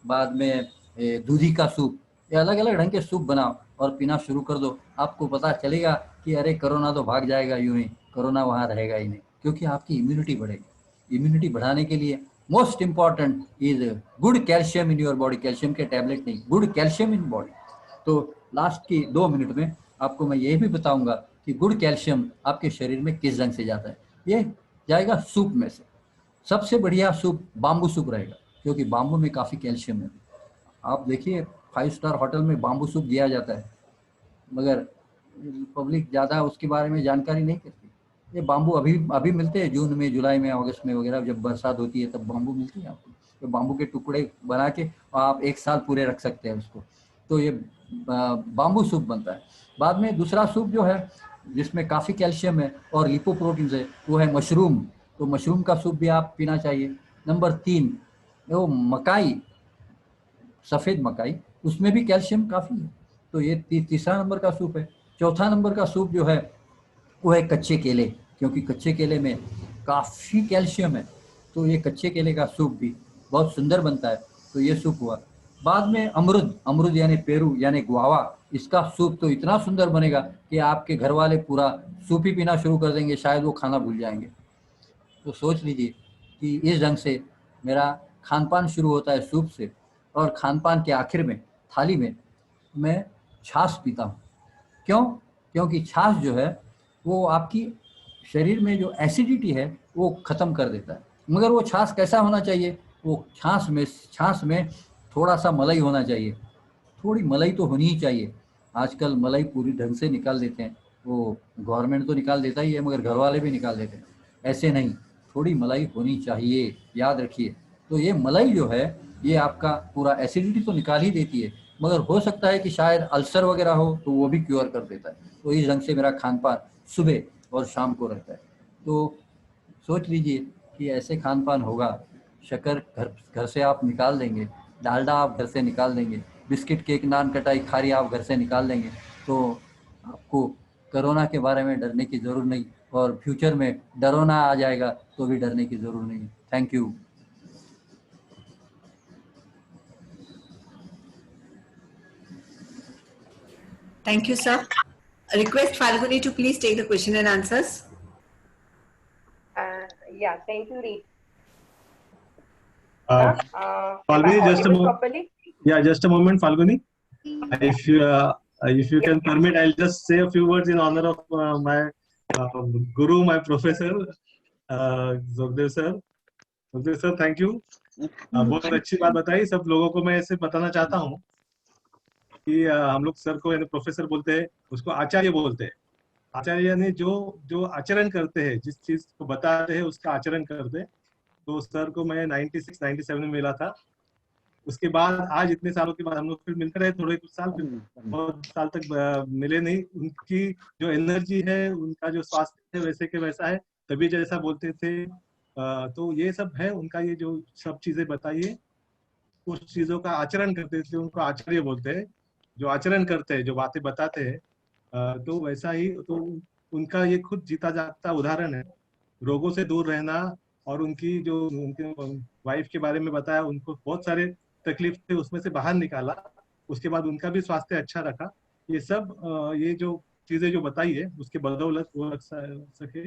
बाद में दूधी का सूप, ये अलग अलग ढंग के सूप बनाओ और पीना शुरू कर दो। आपको पता चलेगा कि अरे कोरोना तो भाग जाएगा, यूं ही कोरोना वहाँ रहेगा ही नहीं, क्योंकि आपकी इम्यूनिटी बढ़ेगी। इम्यूनिटी बढ़ाने के लिए most important is good calcium in your body. Calcium के टैबलेट नहीं, गुड कैल्शियम इन बॉडी। तो लास्ट की 2 मिनट में आपको मैं ये भी बताऊंगा कि गुड कैल्शियम आपके शरीर में किस ढंग से जाता है। ये जाएगा सूप में से। सबसे बढ़िया सूप बाम्बू सूप रहेगा, क्योंकि बाम्बू में काफ़ी कैल्शियम है। आप देखिए 5 स्टार होटल में बाम्बू सूप दिया जाता है, मगर पब्लिक ज़्यादा उसके बारे में जानकारी नहीं करती। ये बाम्बू अभी अभी मिलते हैं, जून में, जुलाई में, अगस्त में वगैरह, जब बरसात होती है तब बाम्बू मिलती है आपको। तो बाम्बू के टुकड़े बना के आप 1 साल पूरे रख सकते हैं उसको। तो ये बाम्बू सूप बनता है। बाद में दूसरा सूप जो है जिसमें काफ़ी कैल्शियम है और लिपोप्रोटीन्स है, वो है मशरूम। तो मशरूम का सूप भी आप पीना चाहिए। नंबर 3 वो मकाई, सफ़ेद मकाई, उसमें भी कैल्शियम काफ़ी है। तो ये तीसरा नंबर का सूप है। चौथा नंबर का सूप जो है वो है कच्चे केले, क्योंकि कच्चे केले में काफ़ी कैल्शियम है। तो ये कच्चे केले का सूप भी बहुत सुंदर बनता है। तो ये सूप हुआ। बाद में अमरुद यानी पेरू यानी गुआवा, इसका सूप तो इतना सुंदर बनेगा कि आपके घर वाले पूरा सूप ही पीना शुरू कर देंगे, शायद वो खाना भूल जाएंगे। तो सोच लीजिए कि इस ढंग से मेरा खान पान शुरू होता है सूप से, और खान पान के आखिर में थाली में मैं छाछ पीता हूँ। क्यों? क्योंकि छाछ जो है वो आपकी शरीर में जो एसिडिटी है वो ख़त्म कर देता है। मगर वो छाछ कैसा होना चाहिए? वो छाछ में थोड़ा सा मलाई होना चाहिए। थोड़ी मलाई तो होनी ही चाहिए। आजकल मलाई पूरी ढंग से निकाल देते हैं, वो गवर्नमेंट तो निकाल देता ही है, मगर घर वाले भी निकाल देते हैं। ऐसे नहीं, थोड़ी मलाई होनी चाहिए, याद रखिए। तो ये मलाई जो है ये आपका पूरा एसिडिटी तो निकाल ही देती है, मगर हो सकता है कि शायद अल्सर वगैरह हो तो वो भी क्योर कर देता है। तो इस ढंग से मेरा खान पान सुबह और शाम को रहता है। तो सोच लीजिए कि ऐसे खान पान होगा। शक्कर घर से आप निकाल देंगे, डालडा आप घर से निकाल देंगे, बिस्किट केक नान खटाई खारी आप घर से निकाल देंगे, तो आपको कोरोना के बारे में डरने की ज़रूरत नहीं, और फ्यूचर में डरोना आ जाएगा तो भी डरने की ज़रूरत नहीं। Thank you. Thank you, sir. Request Falguni to please take the question and answers. Yeah, thank you, Rita. Falguni, just a moment, Falguni. If you can permit, I'll just say a few words in honor of my guru, my professor, Zogdev sir. Zogdev sir, thank you. बहुत अच्छी बात बताई। सब लोगों को मैं ऐसे बताना चाहता हूँ कि हम लोग सर को यानी प्रोफेसर बोलते हैं, उसको आचार्य बोलते हैं। आचार्य यानी जो आचरण करते हैं, जिस चीज को बताते हैं उसका आचरण करते हैं। तो सर को मैं 96-97 में मिला था। उसके बाद आज इतने सालों के बाद हम लोग फिर मिलते रहे, थोड़े कुछ साल, फिर बहुत साल तक मिले नहीं। उनकी जो एनर्जी है, उनका जो स्वास्थ्य है वैसे के वैसा है, तभी जैसा बोलते थे। तो ये सब है उनका, ये जो सब चीजें बताइए, उस चीजों का आचरण करते थे, उनको आचार्य बोलते हैं। जो आचरण करते हैं, जो बातें बताते हैं, तो वैसा ही तो उनका ये खुद जीता जागता उदाहरण है। रोगों से दूर रहना, और उनकी जो उनके वाइफ के बारे में बताया, उनको बहुत सारे तकलीफ थे, उसमें से बाहर निकाला, उसके बाद उनका भी स्वास्थ्य अच्छा रखा। ये सब ये जो चीजें जो बताई है उसके बदौलत वो रख सके।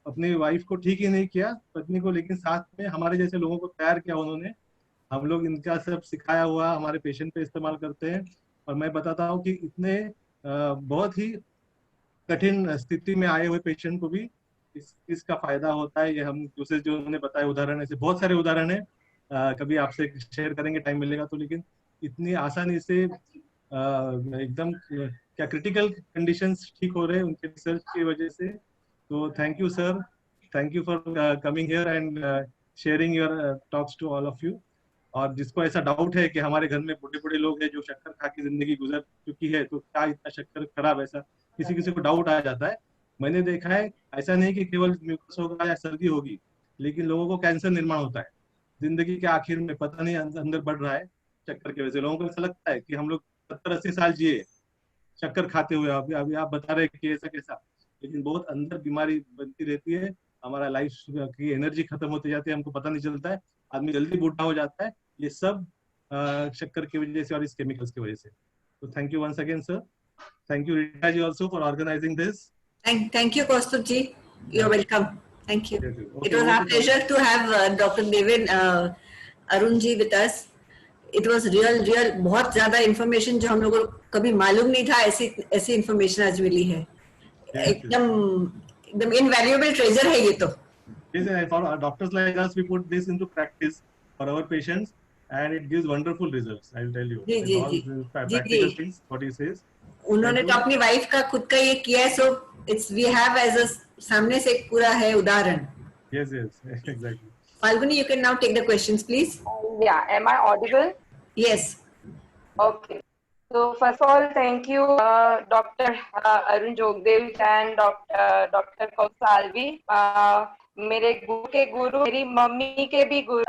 अपनी वाइफ को ठीक ही नहीं किया, पत्नी को, लेकिन साथ में हमारे जैसे लोगों को तैयार किया उन्होंने। हम लोग इनका सब सिखाया हुआ हमारे पेशेंट पे इस्तेमाल करते हैं। और मैं बताता हूँ कि इतने बहुत ही कठिन स्थिति में आए हुए पेशेंट को भी इसका फायदा होता है। ये हम दूसरे जो उन्होंने बताया उदाहरण, ऐसे बहुत सारे उदाहरण है, कभी आपसे शेयर करेंगे टाइम मिलेगा तो। लेकिन इतनी आसानी से एकदम क्या क्रिटिकल कंडीशंस ठीक हो रहे हैं उनके रिसर्च की वजह से। तो thank you sir, thank you for coming here and sharing your talks to all of you. और जिसको ऐसा डाउट है कि हमारे घर में बूढ़े बूढ़े लोग हैं जो शक्कर खा के जिंदगी गुजर चुकी है, तो क्या इतना शक्कर खराब, ऐसा किसी किसी को डाउट आ जाता है। मैंने देखा है ऐसा नहीं कि केवल म्यूकस होगा या सर्दी होगी, लेकिन लोगों को कैंसर निर्माण होता है जिंदगी के आखिर में, पता नहीं अंदर बढ़ रहा है चक्कर की वजह से। लोगों को ऐसा लगता है कि हम लोग 70-80 साल जिए शक्कर खाते हुए। अभी अभी आप बता रहे हैं कि ऐसा कैसा, लेकिन बहुत अंदर बीमारी बनती रहती है, हमारा लाइफ की एनर्जी खत्म होती जाती है, हमको पता नहीं चलता है, आदमी जल्दी बूढ़ा हो जाता है। ये सब शक्कर की वजह से और इस केमिकल्स की वजह से। तो thank you once again sir, thank you Rita ji also for organising this. Thank you, Kaustubh ji. You're welcome. Thank you. Yes, yes. It Okay, was over our to pleasure to have Dr. Devin Arun ji with us. It was real बहुत ज्यादा information जो हम लोगों को कभी मालूम नहीं था, ऐसी information आज मिली है। एकदम invaluable treasure है ये तो। Yes, and for our doctors like us, we put this into practice for our patients, and it gives wonderful results. I'll tell you. Ji ji All ji the ji practical ji. things, what he says. उन्होंने तो अपनी wife का खुद का ये किया है, so it's we have as a सामने से एक पूरा है उदाहरण। Yes, yes, exactly. Falguni, you can now take the questions, please. Yeah, am I audible? Yes. Okay. So first of all, thank you, Dr. Arun Jogdev and Dr. Kausalvi. मेरे गुरु के गुरु, मेरी mummy के भी गुरु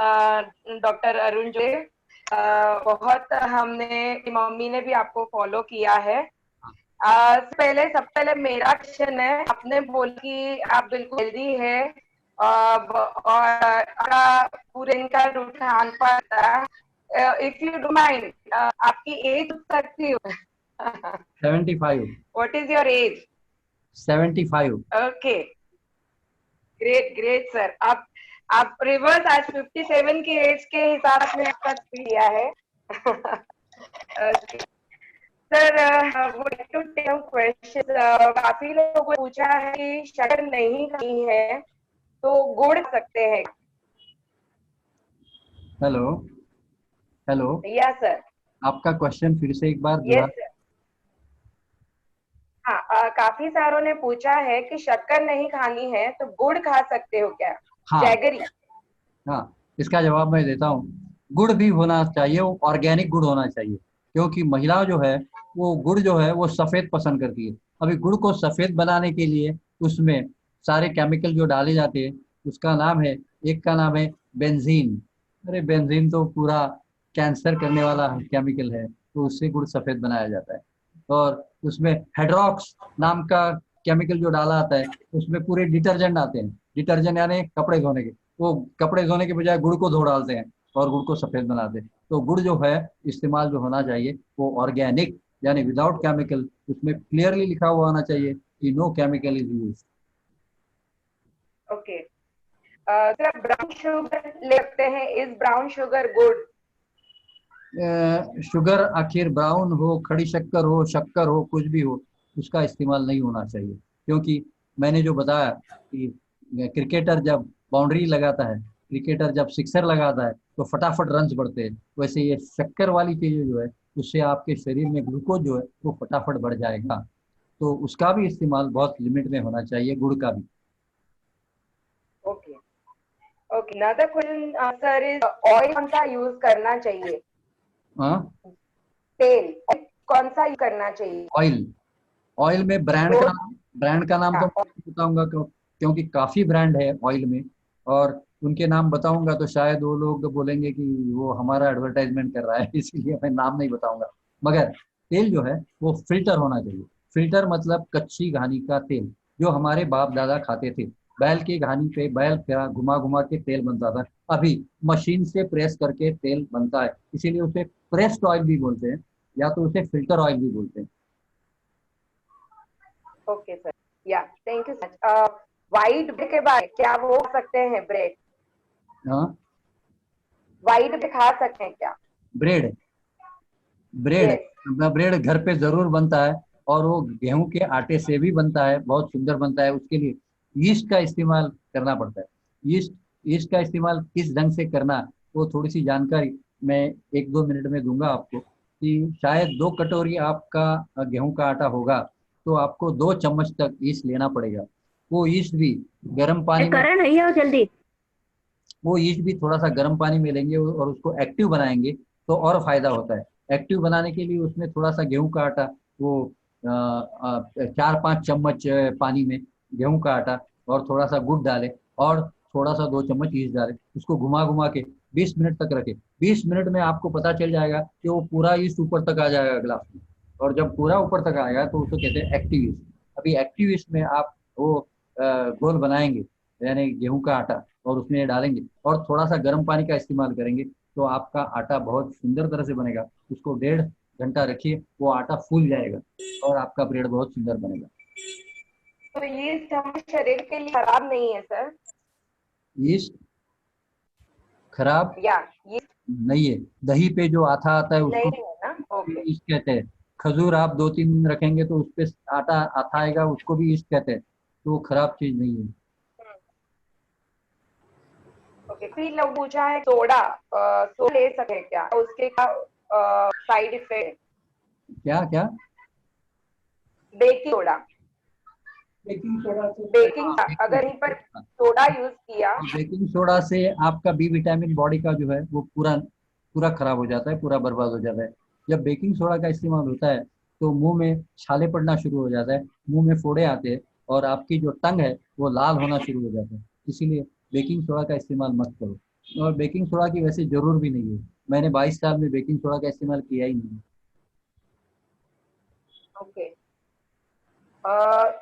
डॉक्टर अरुण जोगदेव। बहुत हमने, mummy ने भी आपको फॉलो किया है। सबसे पहले मेरा क्वेश्चन है, आपने बोला कि आप बिल्कुल हेल्दी है और पूरे दिन का रुझान पाता। इफ यू डू माइंड, आपकी एज पूछ सकती हूँ? 75. What is your age? 75. Okay, great sir. आप रिवर्स आज 57 की एज के हिसाब से आपका किया है। सर, क्वेश्चन काफी लोगों को पूछा है कि शक्कर नहीं खानी है तो गुड़ खा सकते हैं? हेलो। Yes sir. आपका क्वेश्चन फिर से एक बार यस सर। हाँ, काफी सारों ने पूछा है कि शक्कर नहीं खानी है तो गुड़ खा सकते हो क्या? हाँ, जैगरी। हाँ, इसका जवाब मैं देता हूँ। गुड़ भी होना चाहिए, वो ऑर्गेनिक गुड़ होना चाहिए, क्योंकि महिला जो है वो गुड़ जो है वो सफ़ेद पसंद करती है। अभी गुड़ को सफ़ेद बनाने के लिए उसमें सारे केमिकल जो डाले जाते हैं, उसका नाम है, एक का नाम है बेंजीन। अरे बेंजीन तो पूरा कैंसर करने वाला केमिकल है, तो उससे गुड़ सफ़ेद बनाया जाता है। और उसमें हाइड्रॉक्स नाम का केमिकल जो डाला आता है, उसमें पूरे डिटर्जेंट आते हैं, डिटर्जेंट यानी कपड़े धोने के, वो कपड़े धोने के बजाय गुड़ को धो डालते हैं और गुड़ को सफ़ेद बनाते हैं। तो गुड़ जो है इस्तेमाल जो होना चाहिए वो ऑर्गेनिक यानी विदाउट केमिकल, उसमें क्लियरली लिखा हुआ होना चाहिए कि no chemical is used. Okay sir, brown sugar लेते हैं, is brown sugar good? Sugar आखिर ब्राउन हो, खड़ी शक्कर हो, कुछ भी हो, उसका इस्तेमाल नहीं होना चाहिए, क्योंकि मैंने जो बताया कि क्रिकेटर जब बाउंड्री लगाता है, क्रिकेटर जब सिक्सर लगाता है तो फटाफट रन्स बढ़ते हैं, वैसे ये शक्कर वाली चीज़ें जो है उससे आपके शरीर में ग्लूकोज जो है वो फटाफट बढ़ जाएगा। तो उसका भी इस्तेमाल बहुत लिमिट में होना चाहिए, गुड़ का भी। Okay okay, another question sir is oil कौन सा यूज करना चाहिए? हाँ, तेल कौन सा यूज करना चाहिए? ऑयल में ब्रांड का नाम तो बताऊंगा क्योंकि काफी ब्रांड है ऑयल में, और उनके नाम बताऊंगा तो शायद वो लोग बोलेंगे कि वो हमारा एडवर्टाइजमेंट कर रहा है, इसीलिए मैं नाम नहीं बताऊंगा। मगर तेल जो है वो फिल्टर होना चाहिए। फिल्टर मतलब कच्ची घानी का तेल, जो हमारे बाप दादा खाते थे। बैल की घानी पे बैल का घुमा घुमा के तेल बनता था, अभी मशीन से प्रेस करके तेल बनता है, इसीलिए उसे प्रेस्ड ऑयल भी बोलते हैं, या तो उसे फिल्टर ऑयल भी बोलते हैं। ओके सर, या thank you sir. White bread के बाद क्या वो खा सकते हैं ब्रेड? हाँ, वाइट ब्रेड खा सकते हैं क्या? ब्रेड ब्रेड घर पे जरूर बनता है, और वो गेहूं के आटे से भी बनता है, बहुत सुंदर बनता है। उसके लिए यीस्ट का इस्तेमाल करना पड़ता है। यीस्ट का इस्तेमाल किस ढंग से करना, वो थोड़ी सी जानकारी मैं 1-2 मिनट में दूंगा आपको। कि शायद 2 कटोरी आपका गेहूं का आटा होगा तो आपको 2 चम्मच तक यीस्ट लेना पड़ेगा। वो यीस्ट भी गर्म पानी में, जल्दी वो यीस्ट भी थोड़ा सा गर्म पानी में लेंगे और उसको एक्टिव बनाएंगे तो और फायदा होता है। एक्टिव बनाने के लिए उसमें थोड़ा सा गेहूं का आटा वो 4-5 चम्मच पानी में गेहूं का आटा और थोड़ा सा गुड़ डालें और थोड़ा सा 2 चम्मच ईस्ट डालें, उसको घुमा घुमा के 20 मिनट तक रखें। 20 मिनट में आपको पता चल जाएगा कि वो पूरा ईस्ट ऊपर तक आ जाएगा ग्लास में, और जब पूरा ऊपर तक आएगा तो उसको कहते हैं एक्टिव ईस्ट। अभी एक्टिव ईस्ट में आप वो घोल बनाएंगे यानी गेहूं का आटा और उसमें डालेंगे और थोड़ा सा गर्म पानी का इस्तेमाल करेंगे तो आपका आटा बहुत सुंदर तरह से बनेगा। उसको 1.5 घंटा रखिए, वो आटा फूल जाएगा और आपका ब्रेड बहुत सुंदर बनेगा। तो ये हमारे शरीर के लिए खराब नहीं है सर? यीस्ट खराब या ये नहीं है, दही पे जो आटा आता है उसको नहीं है ना? ओके। यीस्ट कहते हैं। खजूर आप 2-3 दिन रखेंगे तो उस पे आटा आटा आएगा, उसको भी यीस्ट कहते हैं, तो वो खराब चीज नहीं है। ओके, फिर लोग पूछा है सोडा, सोडा ले सके क्या, उसके क्या साइड इफेक्ट? क्या क्या? बेकिंग सोडा, बेकिंग अगर इन पर सोडा यूज किया? बेकिंग सोडा से आपका बी विटामिन बॉडी का जो है वो पूरा पूरा खराब हो जाता है, पूरा बर्बाद हो जाता है। जब बेकिंग सोडा का इस्तेमाल होता है तो मुंह में छाले पड़ना शुरू हो जाता है, मुंह में फोड़े आते हैं और आपकी जो टंग है वो लाल होना शुरू हो जाता है। इसीलिए बेकिंग सोडा का इस्तेमाल मत करो, और बेकिंग सोडा की वैसे जरूर भी नहीं है। मैंने 22 साल में बेकिंग सोडा का इस्तेमाल किया ही नहीं। ओके।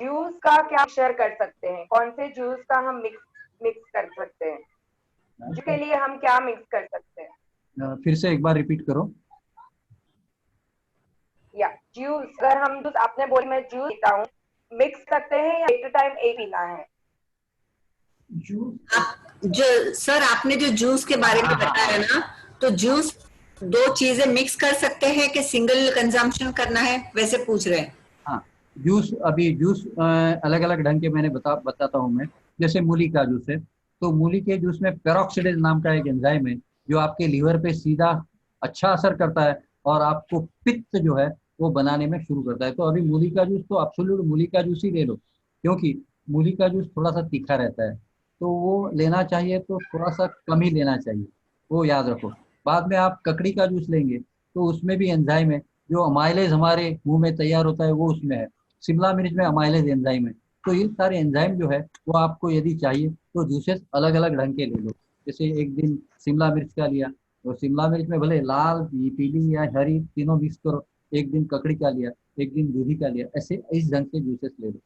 जूस का क्या शेयर कर सकते हैं? कौन से जूस का हम मिक्स कर सकते हैं? जिसके लिए हम क्या मिक्स कर सकते हैं? फिर से एक बार रिपीट करो। या जूस, अगर हम जूस, आपने बोली मैं जूस पीता हूँ, मिक्स करते हैं या एक टाइम एक पीना है? जो सर आपने जो जूस के बारे में बताया ना, तो जूस 2 चीजें मिक्स कर सकते हैं कि सिंगल कंजम्पशन करना है, वैसे पूछ रहे हैं। हाँ, जूस अभी जूस अलग अलग ढंग के मैंने बताता हूँ मैं। जैसे मूली का जूस है, तो मूली के जूस में पेरोक्सिडेज नाम का एक एंजाइम है जो आपके लीवर पे सीधा अच्छा असर करता है और आपको पित्त जो है वो बनाने में शुरू करता है। तो अभी मूली का जूस तो एब्सोल्यूट मूली का जूस ही ले लो, क्योंकि मूली का जूस थोड़ा सा तीखा रहता है, तो वो लेना चाहिए तो थोड़ा सा कम ही लेना चाहिए, वो याद रखो। बाद में आप ककड़ी का जूस लेंगे तो उसमें भी एंजाइम है, जो अमाइलेज हमारे मुंह में तैयार होता है वो उसमें है। शिमला मिर्च में अमाइलेज एंजाइम है। तो ये सारे एंजाइम जो है वो आपको यदि चाहिए तो जूसेस अलग अलग ढंग के ले लो। जैसे एक दिन शिमला मिर्च का लिया तो शिमला मिर्च में भले लाल पीली या हरी तीनों मिक्स करो, एक दिन ककड़ी का लिया, एक दिन दूधी का लिया, ऐसे इस ढंग से जूसेस ले लो।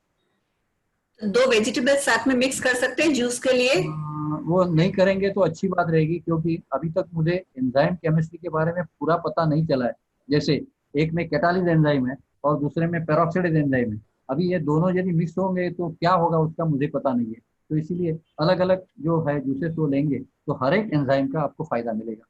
2 वेजिटेबल्स साथ में मिक्स कर सकते हैं जूस के लिए? वो नहीं करेंगे तो अच्छी बात रहेगी, क्योंकि अभी तक मुझे एंजाइम केमिस्ट्री के बारे में पूरा पता नहीं चला है। जैसे एक में कैटालिस एंजाइम है और दूसरे में पेरोक्साइडेज एंजाइम है। अभी ये दोनों यदि मिक्स होंगे तो क्या होगा उसका मुझे पता नहीं है। तो इसीलिए अलग अलग जो है जूसेस वो लेंगे तो हर एक एंजाइम का आपको फायदा मिलेगा।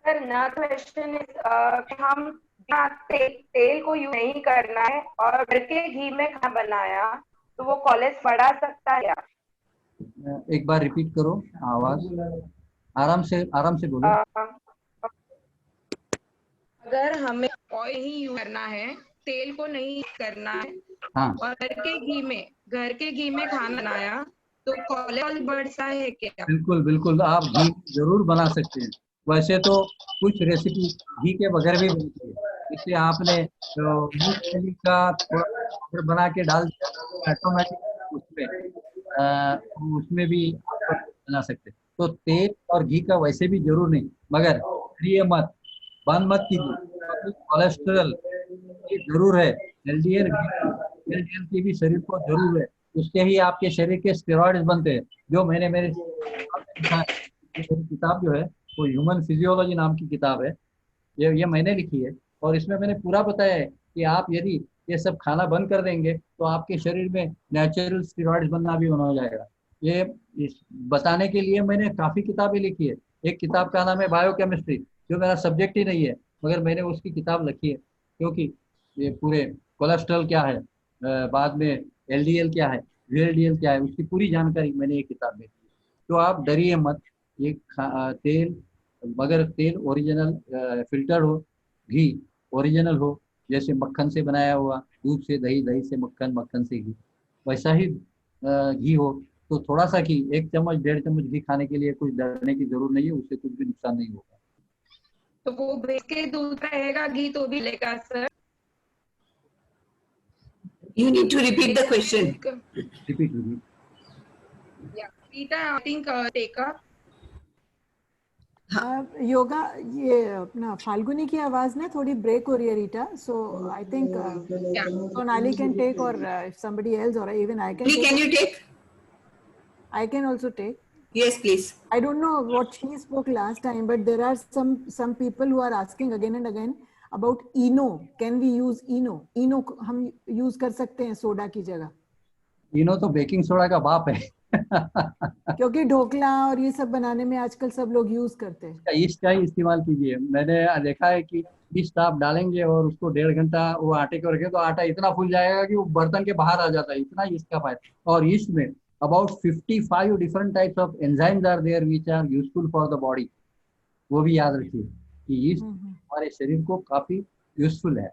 सर ना क्वेश्चन इज हम तेल को यूज नहीं करना है और घर के घी में खाना बनाया तो वो कोलेस्ट्रॉल बढ़ा सकता है क्या? एक बार रिपीट करो, आवाज आराम से बोलो। अगर हमें ऑयल ही यूज करना है, तेल को नहीं करना है, हाँ, और घर के घी में खाना बनाया तो कोलेस्ट्रॉल बढ़ता है क्या? बिल्कुल बिल्कुल, आप घी जरूर बना सकते हैं। वैसे तो कुछ रेसिपी घी के बगैर भी बनती है। जैसे आपने मूंगफली का थोड़ा पाउडर बना के डाल दिया ऑटोमेटिक उसमें उसमें भी आप बना सकते हैं। तो तेल और घी का वैसे भी जरूर नहीं, मगर करिए मत, बंद मत कीजिए, क्योंकि कोलेस्ट्रॉल ये जरूर है। एलडीएल एलडीएल की भी शरीर को जरूर है, उसके ही आपके शरीर के स्टेरॉइड्स बनते हैं। जो मैंने मेरे किताब में लिखा है, मेरी किताब जो है वो ह्यूमन फिजियोलॉजी नाम की किताब है, ये मैंने लिखी है। और इसमें मैंने पूरा बताया है कि आप यदि ये सब खाना बंद कर देंगे तो आपके शरीर में नेचुरल स्टेरॉइड्स बनना भी बंद हो जाएगा। ये इस बताने के लिए मैंने काफी किताबें लिखी है। एक किताब का नाम है बायोकेमिस्ट्री, जो मेरा सब्जेक्ट ही नहीं है, मगर मैंने उसकी किताब लिखी है, क्योंकि ये पूरे कोलेस्ट्रॉल क्या है, बाद में एलडीएल क्या है, वीएलडीएल क्या है, उसकी पूरी जानकारी मैंने ये किताब में दी है। तो आप डरिए मत, ये तेल, मगर तेल ओरिजिनल फिल्टर हो, घी ओरिजिनल हो, जैसे मक्खन से बनाया हुआ, दूध से दही, दही से मक्खन, मक्खन से घी, वैसा ही घी हो। तो थोड़ा सा घी, 1 चम्मच 1.5 चम्मच घी खाने के लिए कुछ डरने की जरूरत नहीं है, उससे कुछ भी नुकसान नहीं होगा। तो वो बेच के दूध रहेगा, घी तो भी लेगा sir? You need to repeat the question. Repeat, repeat. Yeah, Rita, I think take up. Yoga, ये अपना फाल्गुनी की आवाज ना थोड़ी ब्रेक हो रही है Rita, so I think Sonali can take, और इफ समबडी एल्स, और even I can Please, can you take? I can also take. Yes, please. I don't know what she spoke last time, but there are some people who are asking again and again about ENO. Can we use ENO? ENO हम use कर सकते हैं soda की जगह? इनो तो baking soda का बाप है। क्योंकि ढोकला और ये सब बनाने में आजकल सब लोग यूज करते हैं। ईस्ट का ही इस्तेमाल कीजिए। मैंने देखा है कि ईस्ट आप डालेंगे और उसको 1.5 घंटा वो आटे को रखे तो आटा इतना फूल जाएगा कि वो बर्तन के बाहर आ जाता है, इतना ईस्ट का फायदा। और ईस्ट में about 55 different types of enzymes are there which are useful for the body. वो भी याद रखिए कि ईस्ट हमारे शरीर को काफी यूजफुल है,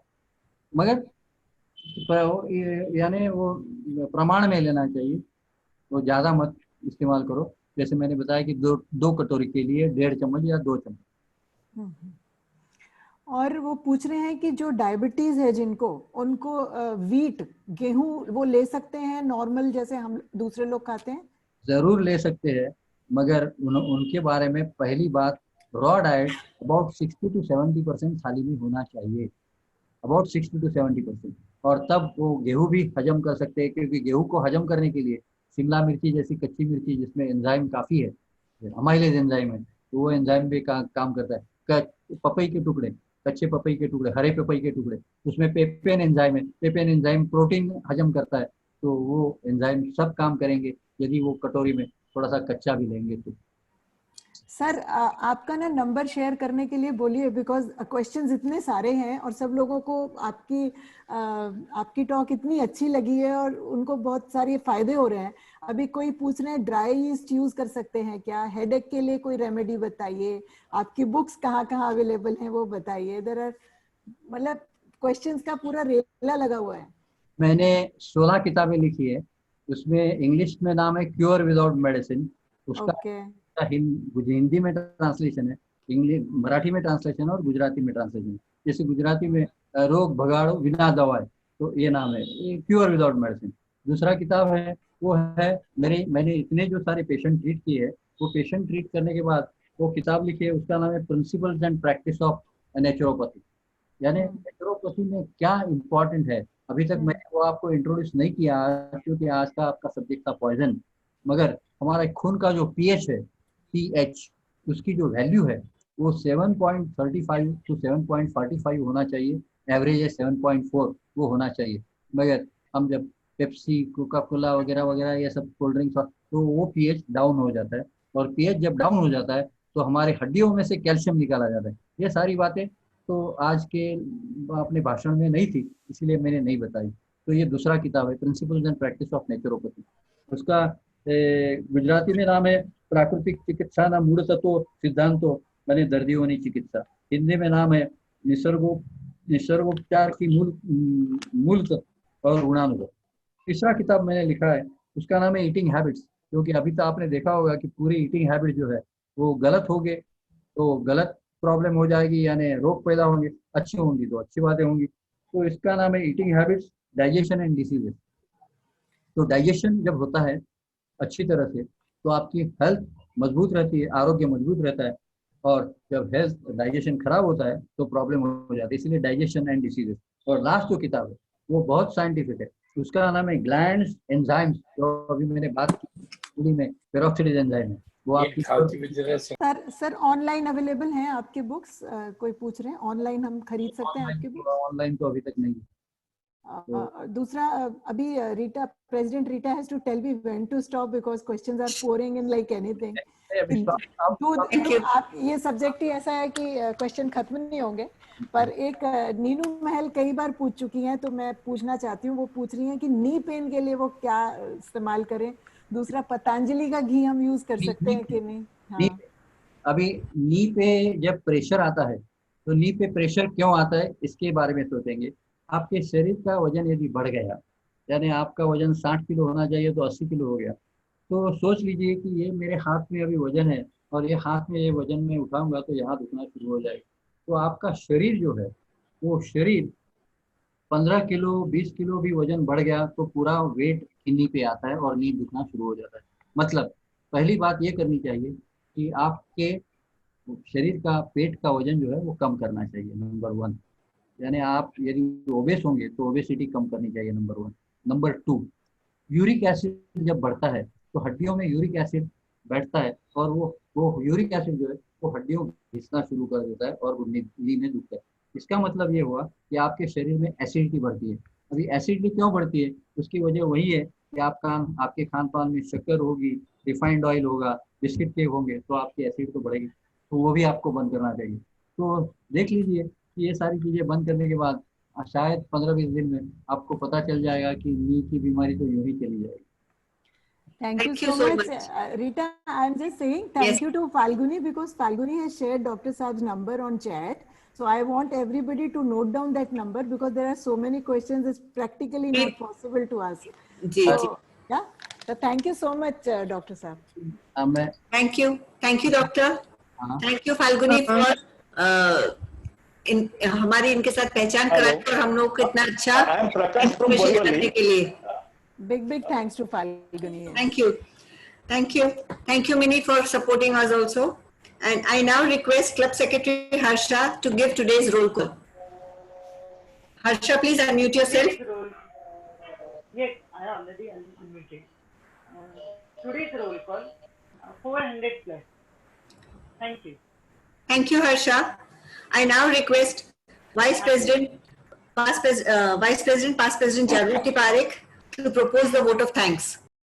मगर यानी वो प्रमाण में लेना चाहिए, वो ज्यादा मत इस्तेमाल करो। जैसे मैंने बताया कि दो कटोरी के लिए 1.5 चम्मच या 2 चम्मच। और वो पूछ रहे हैं कि जो डायबिटीज है जिनको, उनको वीट गेहूं वो ले सकते हैं नॉर्मल जैसे हम दूसरे लोग खाते हैं? जरूर ले सकते हैं, मगर उनके बारे में पहली बात, रॉ डाइट अबाउट 60 to 70% थाली में होना चाहिए, अबाउट 60 to 70%। और तब वो गेहूं भी हजम कर सकते हैं, क्योंकि गेहूं को हजम करने के लिए शिमला मिर्ची जैसी कच्ची मिर्ची जिसमें एंजाइम काफी है, अमाइलेज एंजाइम है, तो वो एंजाइम भी काम करता है। पपई के टुकड़े, कच्चे पपई के टुकड़े, हरे पपई के टुकड़े, उसमें पेपेन एंजाइम है, पेपेन एंजाइम प्रोटीन हजम करता है, तो वो एंजाइम सब काम करेंगे यदि वो कटोरी में थोड़ा सा कच्चा भी लेंगे तो। सर आपका ना नंबर शेयर करने के लिए बोलिए, बिकॉज क्वेश्चंस इतने सारे हैं और सब लोगों को आपकी टॉक इतनी अच्छी लगी है और उनको बहुत सारे फायदे हो रहे हैं। अभी कोई पूछ रहे हैं ड्राई ईस्ट यूज कर सकते हैं क्या, हेडेक के लिए कोई रेमेडी बताइए, आपकी बुक्स कहाँ कहाँ अवेलेबल हैं वो बताइए। देयर आर मतलब क्वेश्चंस का पूरा रेला लगा हुआ है। मैंने 16 किताबें लिखी है, उसमें इंग्लिश में नाम है क्योर विदाउट मेडिसिन, उसका हिंदी में ट्रांसलेशन है, इंग्लिश मराठी में ट्रांसलेशन और गुजराती में ट्रांसलेशन। जैसे गुजराती में रोग भगाड़ो बिना दवाए, तो ये नाम है, ये क्योर विदाउट मेडिसिन। दूसरा किताब है वो है मैंने इतने जो सारे पेशेंट ट्रीट किए हैं, वो पेशेंट ट्रीट करने के बाद वो किताब लिखी है, उसका नाम है principles and practice of naturopathy. यानी नेचुरोपैथी में क्या इम्पोर्टेंट है, अभी तक मैंने वो आपको इंट्रोड्यूस नहीं किया क्योंकि आज का आपका सब्जेक्ट था पॉइजन, मगर हमारा खून का जो पीएच है, pH, उसकी जो वैल्यू है वो 7.35 to 7.45 होना चाहिए, एवरेज है 7.4 वो होना चाहिए। मगर हम जब पेप्सी, कोका कोला वगैरह वगैरह ये सब कोल्ड ड्रिंक्स, तो वो pH डाउन हो जाता है, और pH जब डाउन हो जाता है तो हमारे हड्डियों में से कैल्शियम निकाला जाता है। ये सारी बातें तो आज के अपने भाषण में नहीं थी, इसलिए मैंने नहीं बताई। तो ये दूसरा किताब है principles and practice of naturopathy, उसका गुजराती में नाम है प्राकृतिक चिकित्सा ना मूल तत्व सिद्धांतो मैंने दर्दियों चिकित्सा, हिंदी में नाम है निसर्गोपचार की मूल तत्व और गुणानुभव। तीसरा किताब मैंने लिखा है उसका नाम है ईटिंग हैबिट्स, क्योंकि अभी तो आपने देखा होगा कि पूरी ईटिंग हैबिट जो है वो गलत हो गए तो गलत प्रॉब्लम हो जाएगी, यानी रोग पैदा होंगे, अच्छी होंगी तो अच्छी बातें होंगी। तो इसका नाम है eating habits, digestion and diseases. तो डाइजेशन जब होता है अच्छी तरह से तो आपकी हेल्थ मजबूत रहती है, आरोग्य मजबूत रहता है, और जब हेल्थ डाइजेशन खराब होता है तो प्रॉब्लम हो जाती है, इसलिए डाइजेशन एंड डिसीजेस। और लास्ट जो किताब है वो बहुत साइंटिफिक है, उसका नाम है ग्लैंड्स एंजाइम्स, जो अभी मैंने बात की में पेरोक्सिडेज एंजाइम है वो आपकी। सर ऑनलाइन अवेलेबल हैं आपके बुक्स? कोई पूछ रहे हैं ऑनलाइन हम खरीद सकते हैं आपके बुक्स? ऑनलाइन तो अभी तक नहीं। दूसरा अभी Rita, president Rita has to tell me when to stop because questions are pouring in like anything. आप ये सब्जेक्ट ही ऐसा है कि क्वेश्चन खत्म नहीं होंगे, पर एक नीनू महल कई बार पूछ चुकी हैं तो मैं पूछना चाहती हूँ। वो पूछ रही हैं कि नी पेन के लिए वो क्या इस्तेमाल करें, दूसरा पतंजलि का घी हम यूज कर सकते हैं कि नहीं? हाँ। अभी नी पे जब प्रेशर आता है तो नी पे प्रेशर क्यों आता है इसके बारे में सोचेंगे। आपके शरीर का वजन यदि बढ़ गया, यानी आपका वजन 60 किलो होना चाहिए तो 80 किलो हो गया, तो सोच लीजिए कि ये मेरे हाथ में अभी वजन है और ये हाथ में ये वजन में उठाऊंगा तो यहाँ दुखना शुरू हो जाएगा। तो आपका शरीर जो है वो शरीर 15 किलो 20 किलो भी वजन बढ़ गया तो पूरा वेट नी पे आता है और नी दुखना शुरू हो जाता है। मतलब पहली बात ये करनी चाहिए कि आपके शरीर का पेट का वजन जो है वो कम करना चाहिए, नंबर 1। यानी आप यदि ओबेस होंगे तो ओबेसिटी कम करनी चाहिए, नंबर 1। नंबर 2, यूरिक एसिड जब बढ़ता है तो हड्डियों में यूरिक एसिड बैठता है और वो यूरिक एसिड जो है वो हड्डियों को घिसना शुरू कर देता है और नी में दुखता है। इसका मतलब ये हुआ कि आपके शरीर में एसिडिटी बढ़ती है। अभी एसिडिटी क्यों बढ़ती है? उसकी वजह वही है कि आपके खान पान में शक्कर होगी, रिफाइंड ऑयल होगा, बिस्किट केक होंगे, तो आपकी एसिड तो बढ़ेगी, तो वो भी आपको बंद करना चाहिए। तो देख लीजिए कि ये सारी चीजें बंद करने के बाद शायद 15-20 दिन में आपको पता चल जाएगा कि नी की बीमारी तो यूं ही चली जाएगी। Thank you Thank you so so much. much. Rita, I'm just saying thank Yes. you to Falguni because Falguni has shared Dr. Saab's number on chat. So I want everybody to note down that number because there are so many questions it's practically not possible to ask. Ji, So, ji. yeah. So thank you so much, Dr. Saab. मैं Thank you doctor. हाँ, Thank you Falguni for हमारी इनके साथ पहचान कराने और हम लोग को इतना अच्छा I am Prakash from information Borivali. करने के लिए। Big thanks to Falguni. Thank you Mini for supporting us also. And I now request Club Secretary Harsha to give today's roll call. Harsha, please unmute yourself. Yes, I already unmuted. Today's roll call 400 plus. Thank you. Thank you, Harsha. I now request Vice President, Past President Jagriti Parekh to propose the vote of thanks.